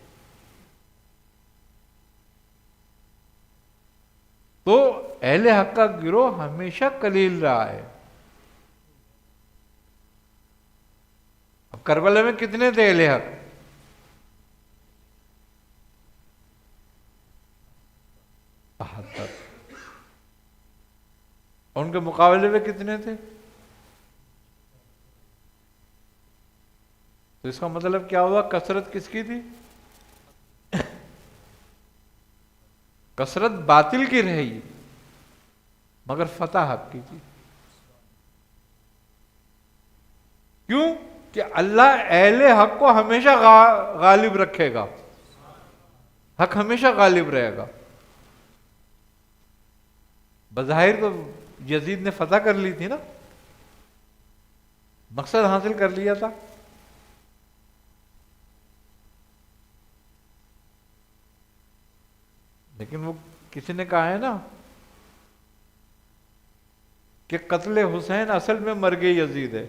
تو اہل حق کا گروہ ہمیشہ قلیل رہا ہے. اب کربلا میں کتنے تھے اہل حق؟ 72. اور ان کے مقابلے میں کتنے تھے؟ تو اس کا مطلب کیا ہوا؟ کثرت کس کی تھی؟ کثرت باطل کی رہی، مگر فتح حق کی تھی. کیوں؟ کہ اللہ اہل حق کو ہمیشہ غالب رکھے گا، حق ہمیشہ غالب رہے گا. بظاہر تو یزید نے فتح کر لی تھی نا، مقصد حاصل کر لیا تھا. لیکن وہ کسی نے کہا ہے نا کہ قتل حسین اصل میں مرگ یزید ہے.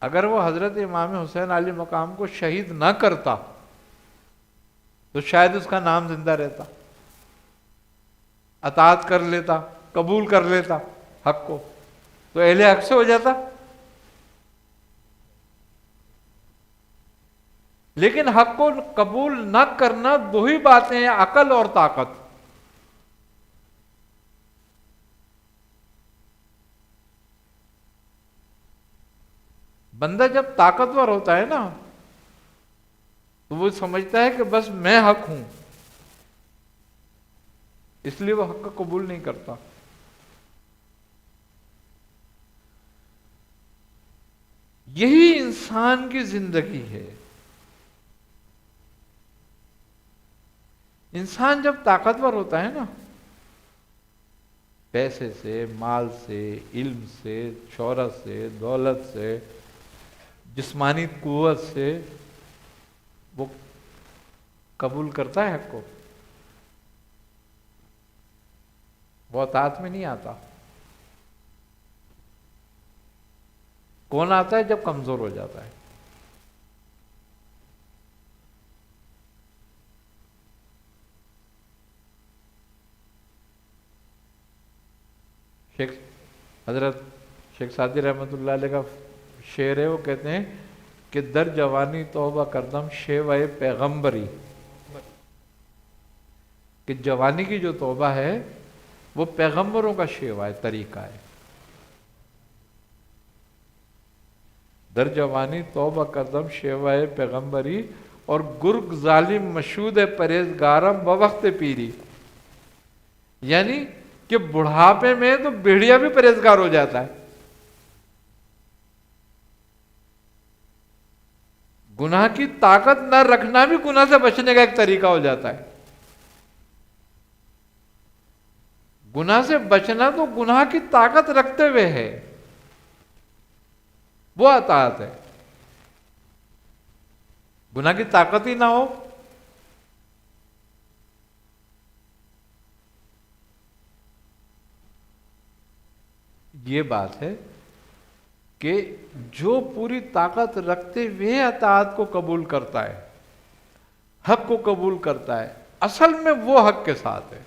اگر وہ حضرت امام حسین علیہ مقام کو شہید نہ کرتا تو شاید اس کا نام زندہ رہتا، اطاعت کر لیتا، قبول کر لیتا حق کو، تو اہل حق سے ہو جاتا. لیکن حق کو قبول نہ کرنا دو ہی باتیں ہیں، عقل اور طاقت. بندہ جب طاقتور ہوتا ہے نا تو وہ سمجھتا ہے کہ بس میں حق ہوں، اس لیے وہ حق کو قبول نہیں کرتا. یہی انسان کی زندگی ہے. انسان جب طاقتور ہوتا ہے نا، پیسے سے، مال سے، علم سے، شہرت سے، دولت سے، جسمانی قوت سے، وہ قبول کرتا ہے حق کو، وہ اطاعت میں نہیں آتا. کون آتا ہے؟ جب کمزور ہو جاتا ہے. حضرت شیخ سعدی رحمۃ اللہ علیہ کا شعر ہے، وہ کہتے ہیں کہ در جوانی توبہ کردم شیوہ پیغمبری، کہ جوانی کی جو توبہ ہے وہ پیغمبروں کا شیوہ ہے، طریقہ ہے. در جوانی توبہ کردم شیوہ پیغمبری، اور گرگ ظالم مشہود پرہیزگارم وقت پیری. یعنی کہ بڑھاپے میں تو بھیڑیا بھی پرہیزگار ہو جاتا ہے. گناہ کی طاقت نہ رکھنا بھی گناہ سے بچنے کا ایک طریقہ ہو جاتا ہے. گناہ سے بچنا تو گناہ کی طاقت رکھتے ہوئے ہے، وہ اطاعت ہے. گناہ کی طاقت ہی نہ ہو یہ بات ہے کہ جو پوری طاقت رکھتے ہوئے اطاعت کو قبول کرتا ہے، حق کو قبول کرتا ہے، اصل میں وہ حق کے ساتھ ہے.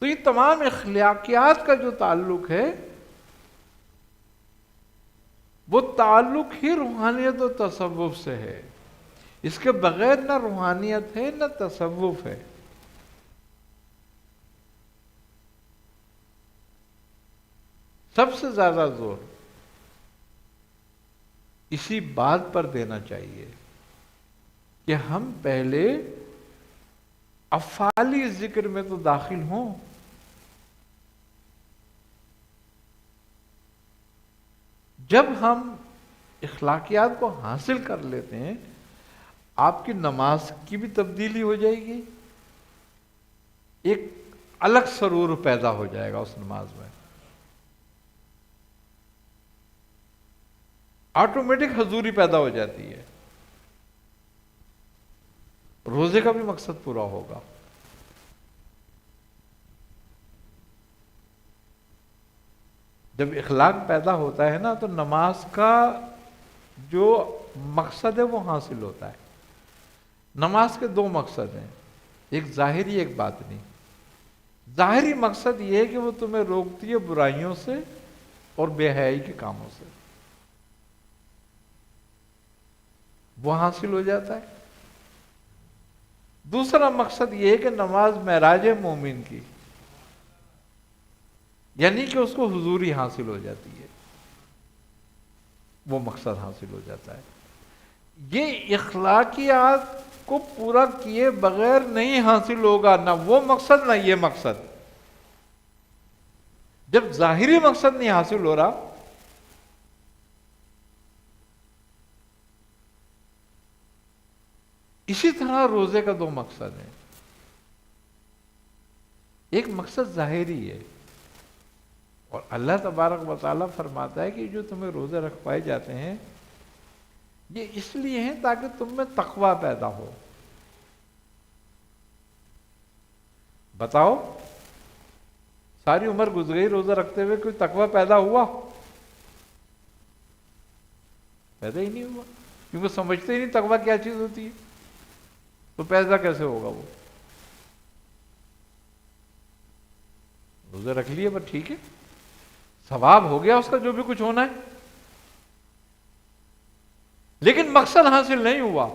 تو یہ تمام اخلاقیات کا جو تعلق ہے وہ تعلق ہی روحانیت و تصوف سے ہے. اس کے بغیر نہ روحانیت ہے نہ تصوف ہے. سب سے زیادہ زور اسی بات پر دینا چاہیے کہ ہم پہلے افعالی ذکر میں تو داخل ہوں. جب ہم اخلاقیات کو حاصل کر لیتے ہیں، آپ کی نماز کی بھی تبدیلی ہو جائے گی، ایک الگ سرور پیدا ہو جائے گا اس نماز میں، آٹومیٹک حضوری پیدا ہو جاتی ہے. روزے کا بھی مقصد پورا ہوگا. جب اخلاق پیدا ہوتا ہے نا تو نماز کا جو مقصد ہے وہ حاصل ہوتا ہے. نماز کے دو مقصد ہیں، ایک ظاہری ایک باطنی. ظاہری مقصد یہ ہے کہ وہ تمہیں روکتی ہے برائیوں سے اور بے حیائی کے کاموں سے، وہ حاصل ہو جاتا ہے. دوسرا مقصد یہ ہے کہ نماز معراج مومن کی، یعنی کہ اس کو حضوری حاصل ہو جاتی ہے، وہ مقصد حاصل ہو جاتا ہے. یہ اخلاقیات کو پورا کیے بغیر نہیں حاصل ہوگا، نہ وہ مقصد نہ یہ مقصد. جب ظاہری مقصد نہیں حاصل ہو رہا اسی طرح روزے کا دو مقصد ہیں. ایک مقصد ظاہری ہے، اور اللہ تبارک و تعالیٰ فرماتا ہے کہ جو تمہیں روزے رکھوائے جاتے ہیں یہ اس لیے ہیں تاکہ تم میں تقوی پیدا ہو. بتاؤ، ساری عمر گزر گئی روزہ رکھتے ہوئے، کوئی تقوی پیدا ہوا؟ پیدا ہی نہیں ہوا، کیونکہ سمجھتے ہی نہیں تقوی کیا چیز ہوتی ہے، تو پیدا کیسے ہوگا وہ؟ روزہ رکھ لیے پر ٹھیک ہے، ثواب ہو گیا اس کا جو بھی کچھ ہونا ہے، لیکن مقصد حاصل نہیں ہوا۔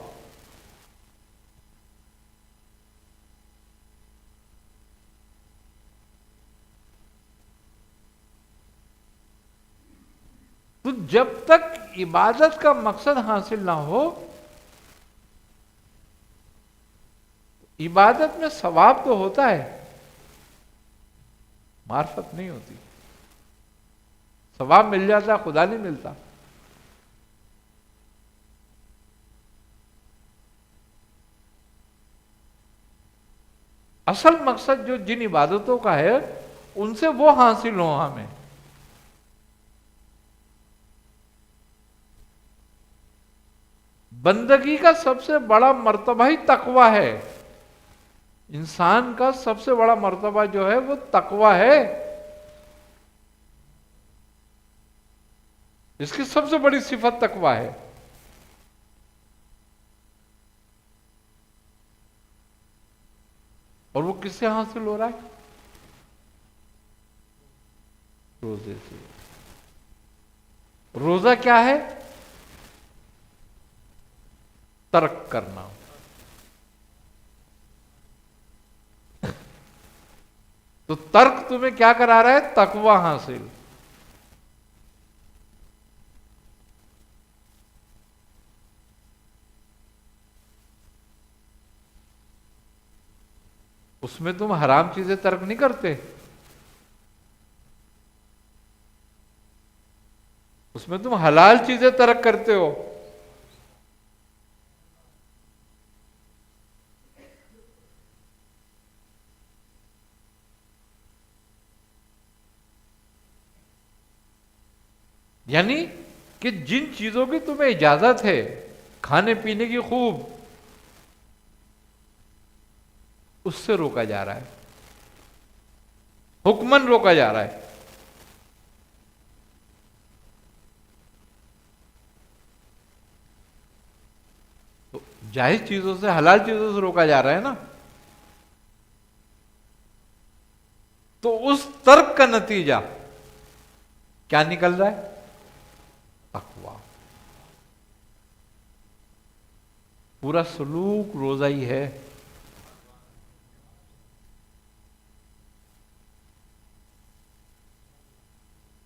تو جب تک عبادت کا مقصد حاصل نہ ہو، عبادت میں ثواب تو ہوتا ہے، معرفت نہیں ہوتی، ثواب مل جاتا ہے، خدا نہیں ملتا۔ اصل مقصد جو جن عبادتوں کا ہے ان سے وہ حاصل ہو ہمیں۔ بندگی کا سب سے بڑا مرتبہ ہی تقوی ہے، انسان کا سب سے بڑا مرتبہ جو ہے وہ تقوی ہے، اس کی سب سے بڑی صفت تقوی ہے۔ اور وہ کس سے حاصل ہو رہا ہے؟ روزے سے۔ روزہ کیا ہے؟ ترک کرنا۔ تو ترک تمہیں کیا کرا رہا ہے؟ تقوی حاصل۔ اس میں تم حرام چیزیں ترک نہیں کرتے، اس میں تم حلال چیزیں ترک کرتے ہو۔ یعنی کہ جن چیزوں کی تمہیں اجازت ہے کھانے پینے کی خوب، اس سے روکا جا رہا ہے، حکمن روکا جا رہا ہے۔ تو جائز چیزوں سے، حلال چیزوں سے روکا جا رہا ہے نا، تو اس ترک کا نتیجہ کیا نکل رہا ہے؟ تقوی۔ پورا سلوک روزہ ہی ہے۔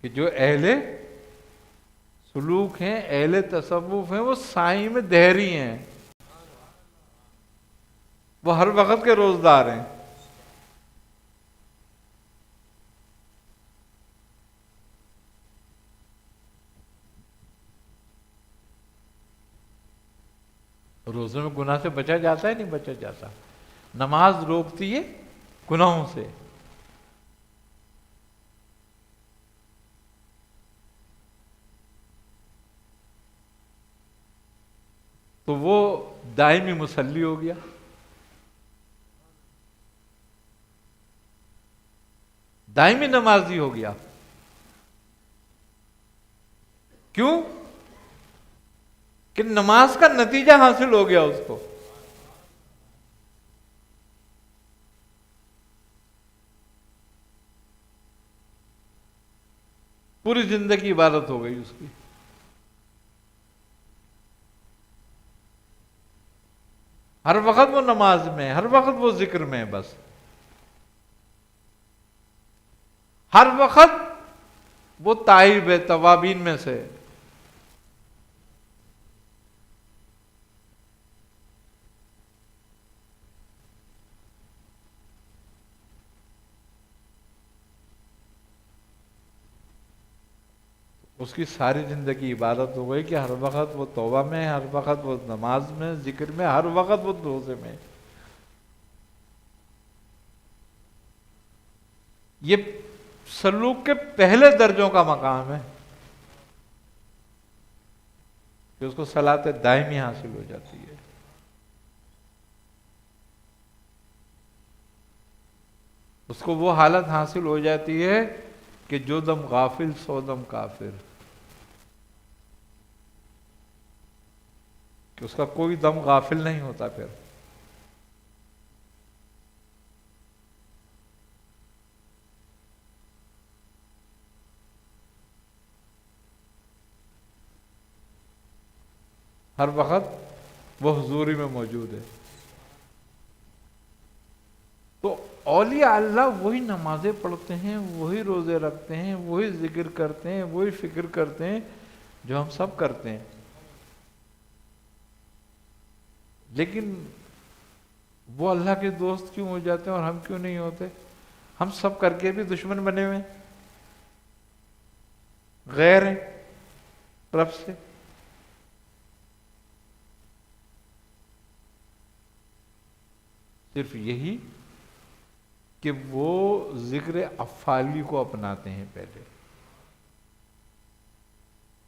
کہ جو اہل سلوک ہیں، اہل تصوف ہیں، وہ سائیں میں دہری ہیں، وہ ہر وقت کے روزدار ہیں۔ روزوں میں گناہ سے بچا جاتا ہے؟ نہیں بچا جاتا۔ نماز روکتی ہے گناہوں سے، تو وہ دائمی مصلی ہو گیا، دائمی نمازی ہو گیا۔ کیوں؟ کہ نماز کا نتیجہ حاصل ہو گیا اس کو۔ پوری زندگی عبادت ہو گئی اس کی۔ ہر وقت وہ نماز میں، ہر وقت وہ ذکر میں، بس ہر وقت وہ تائب ہے، توابین میں سے۔ اس کی ساری زندگی عبادت ہو گئی کہ ہر وقت وہ توبہ میں، ہر وقت وہ نماز میں، ذکر میں، ہر وقت وہ روزے میں۔ یہ سلوک کے پہلے درجوں کا مقام ہے کہ اس کو صلاۃ دائمی حاصل ہو جاتی ہے۔ اس کو وہ حالت حاصل ہو جاتی ہے کہ جو دم غافل سو دم کافر، کہ اس کا کوئی دم غافل نہیں ہوتا پھر۔ ہر وقت وہ حضوری میں موجود ہے۔ تو اولیاء اللہ وہی نمازیں پڑھتے ہیں، وہی روزے رکھتے ہیں، وہی ذکر کرتے ہیں، وہی فکر کرتے ہیں جو ہم سب کرتے ہیں، لیکن وہ اللہ کے دوست کیوں ہو جاتے ہیں اور ہم کیوں نہیں ہوتے؟ ہم سب کر کے بھی دشمن بنے ہوئے ہیں، غیر ہیں رب سے۔ صرف یہی کہ وہ ذکر افعالی کو اپناتے ہیں پہلے،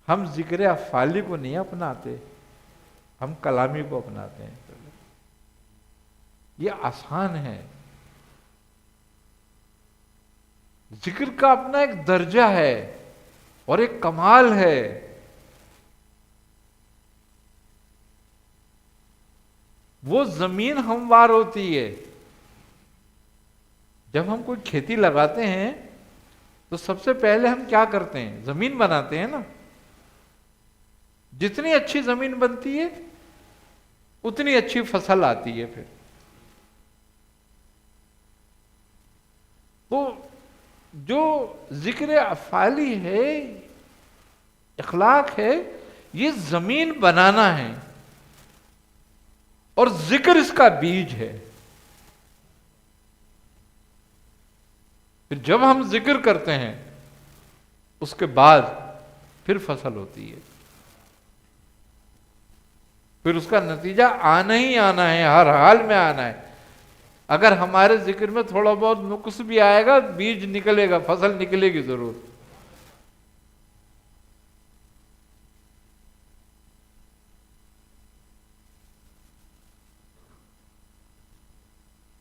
ہم ذکر افعالی کو نہیں اپناتے، ہم کلامی کو اپناتے ہیں پہلے۔ یہ آسان ہے، ذکر کا اپنا ایک درجہ ہے اور ایک کمال ہے۔ وہ زمین ہموار ہوتی ہے۔ جب ہم کوئی کھیتی لگاتے ہیں تو سب سے پہلے ہم کیا کرتے ہیں؟ زمین بناتے ہیں نا۔ جتنی اچھی زمین بنتی ہے اتنی اچھی فصل آتی ہے پھر۔ تو جو ذکر افعالی ہے، اخلاق ہے، یہ زمین بنانا ہے اور ذکر اس کا بیج ہے۔ پھر جب ہم ذکر کرتے ہیں اس کے بعد پھر فصل ہوتی ہے، پھر اس کا نتیجہ آنا ہی آنا ہے، ہر حال میں آنا ہے۔ اگر ہمارے ذکر میں تھوڑا بہت نقص بھی آئے گا، بیج نکلے گا، فصل نکلے گی ضرور۔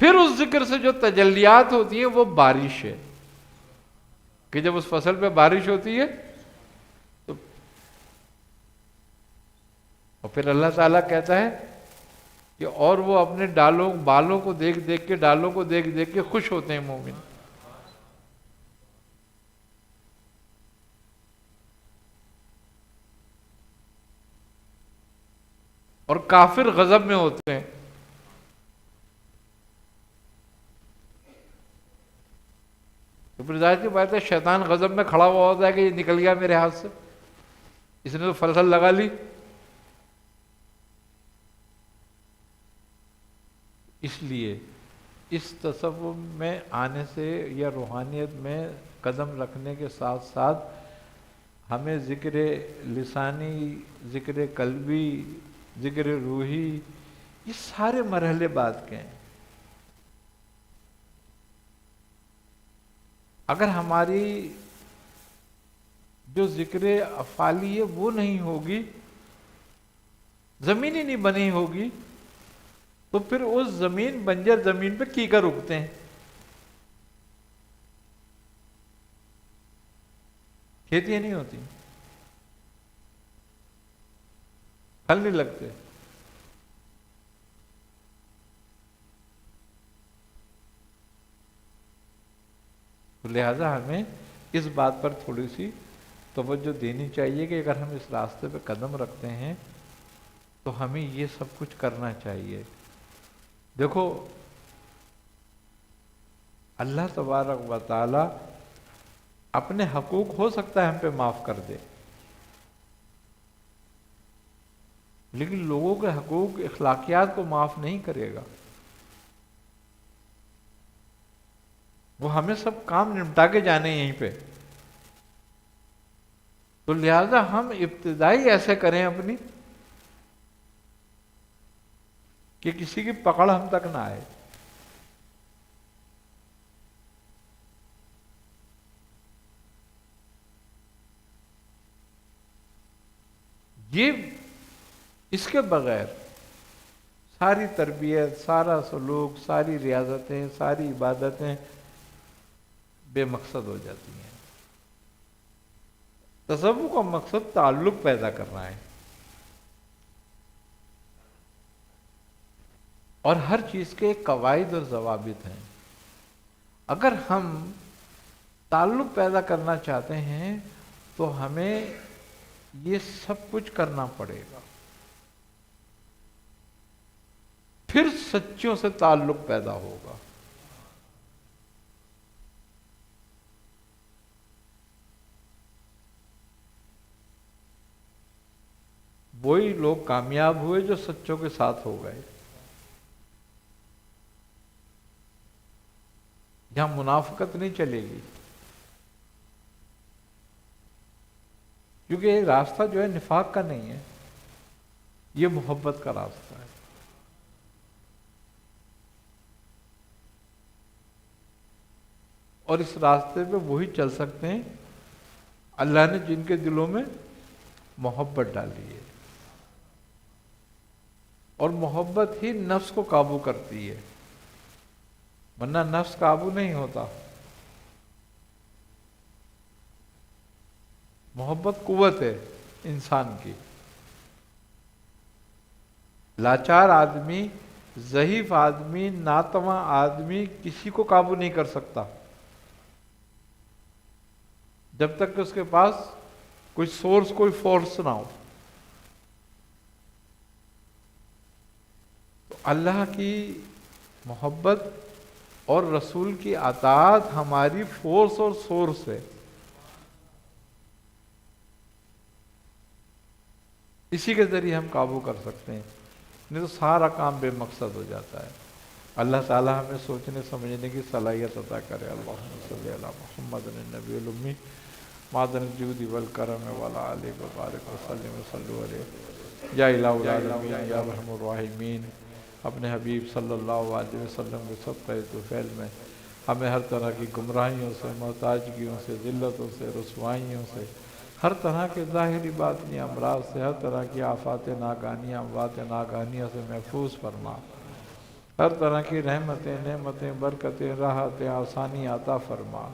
پھر اس ذکر سے جو تجلیات ہوتی ہیں وہ بارش ہے، کہ جب اس فصل پہ بارش ہوتی ہے تو اور پھر اللہ تعالیٰ کہتا ہے کہ اور وہ اپنے بالوں کو دیکھ دیکھ کے، ڈالوں کو دیکھ دیکھ کے خوش ہوتے ہیں مومن۔ اور کافر غضب میں ہوتے ہیں۔ تو پھر ظاہر سی بات ہے شیطان غضب میں کھڑا ہوا ہوتا ہے کہ یہ نکل گیا میرے ہاتھ سے، اس نے تو فصل لگا لی۔ اس لیے اس تصوف میں آنے سے یا روحانیت میں قدم رکھنے کے ساتھ ساتھ ہمیں ذکر لسانی، ذکر قلبی، ذکر روحی، یہ سارے مرحلے بعد کے ہیں۔ اگر ہماری جو ذکر افعالی ہے وہ نہیں ہوگی، زمین ہی نہیں بنی ہوگی، تو پھر اس زمین، بنجر زمین پہ کیکر اگتے ہیں، کھیتیاں نہیں ہوتی، پھل نہیں لگتے۔ لہذا ہمیں اس بات پر تھوڑی سی توجہ دینی چاہیے کہ اگر ہم اس راستے پہ قدم رکھتے ہیں تو ہمیں یہ سب کچھ کرنا چاہیے۔ دیکھو اللہ تبارک و تعالی اپنے حقوق ہو سکتا ہے ہم پہ معاف کر دے، لیکن لوگوں کے حقوق، اخلاقیات کو معاف نہیں کرے گا۔ وہ ہمیں سب کام نمٹا کے جانے یہیں پہ۔ تو لہذا ہم ابتدائی ایسے کریں اپنی کہ کسی کی پکڑ ہم تک نہ آئے۔ یہ اس کے بغیر ساری تربیت، سارا سلوک، ساری ریاضتیں، ساری عبادتیں بے مقصد ہو جاتی ہیں۔ تصوف کا مقصد تعلق پیدا کرنا ہے، اور ہر چیز کے قواعد اور ضوابط ہیں۔ اگر ہم تعلق پیدا کرنا چاہتے ہیں تو ہمیں یہ سب کچھ کرنا پڑے گا، پھر سچوں سے تعلق پیدا ہوگا۔ وہی لوگ کامیاب ہوئے جو سچوں کے ساتھ ہو گئے۔ یہاں منافقت نہیں چلے گی، کیونکہ یہ راستہ جو ہے نفاق کا نہیں ہے، یہ محبت کا راستہ ہے۔ اور اس راستے پہ وہی چل سکتے ہیں اللہ نے جن کے دلوں میں محبت ڈالی ہے، اور محبت ہی نفس کو قابو کرتی ہے، ورنہ نفس قابو نہیں ہوتا۔ محبت قوت ہے انسان کی۔ لاچار آدمی، ضعیف آدمی، ناتواں آدمی کسی کو قابو نہیں کر سکتا جب تک کہ اس کے پاس کوئی سورس، کوئی فورس نہ ہو۔ تو اللہ کی محبت اور رسول کی اطاعت ہماری فورس اور سورس ہے، اسی کے ذریعے ہم قابو کر سکتے ہیں، نہیں تو سارا کام بے مقصد ہو جاتا ہے۔ اللہ تعالی ہمیں سوچنے سمجھنے کی صلاحیت عطا کرے۔ اللہم صلی علی محمد النبی الامی معدن الجود والکرم وعلی آلہ وبارک وسلم وصلوا علیہ۔ یا الہ العالمین یا ارحم الراحمین، اپنے حبیب صلی اللہ علیہ وسلم کے صدقہ طفیل میں ہمیں ہر طرح کی گمراہیوں سے، محتاجگیوں سے، ذلتوں سے، رسوائیوں سے، ہر طرح کے ظاہری باطنی امراض سے، ہر طرح کی آفات ناگہانیاں، اموات ناگہانیاں سے محفوظ فرما۔ ہر طرح کی رحمتیں، نعمتیں، برکتیں، راحتیں، آسانی عطا فرما۔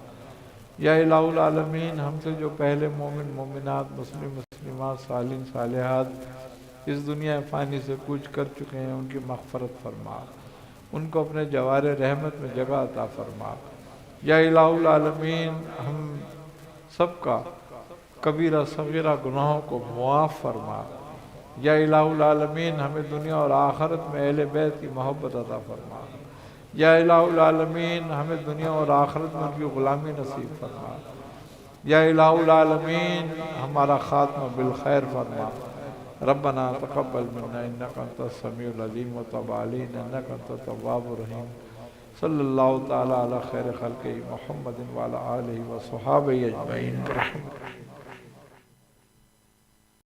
یا الہ العالمین، ہم سے جو پہلے مومن مومنات، مسلم مسلمات، صالحین صالحات اس دنیا فانی سے کوچ کر چکے ہیں، ان کی مغفرت فرما، ان کو اپنے جوار رحمت میں جگہ عطا فرما۔ یا الہ العالمین، ہم سب کا کبیرہ صغیرہ گناہوں کو معاف فرما۔ یا الہ العالمین، ہمیں دنیا اور آخرت میں اہل بیت کی محبت عطا فرما۔ یا الہ العالمین، ہمیں دنیا اور آخرت میں ان کی غلامی نصیب فرما۔ یا الہ العالمین، ہمارا خاتمہ بالخیر فرما۔ ربنا تقبل منا انک انت السمیع العلیم وتب علینا انک انت التواب الرحیم۔ صلی اللہ تعالی علی خیر خلقہ محمد وعلی آلہ وصحابہ اجمعین برحمتک۔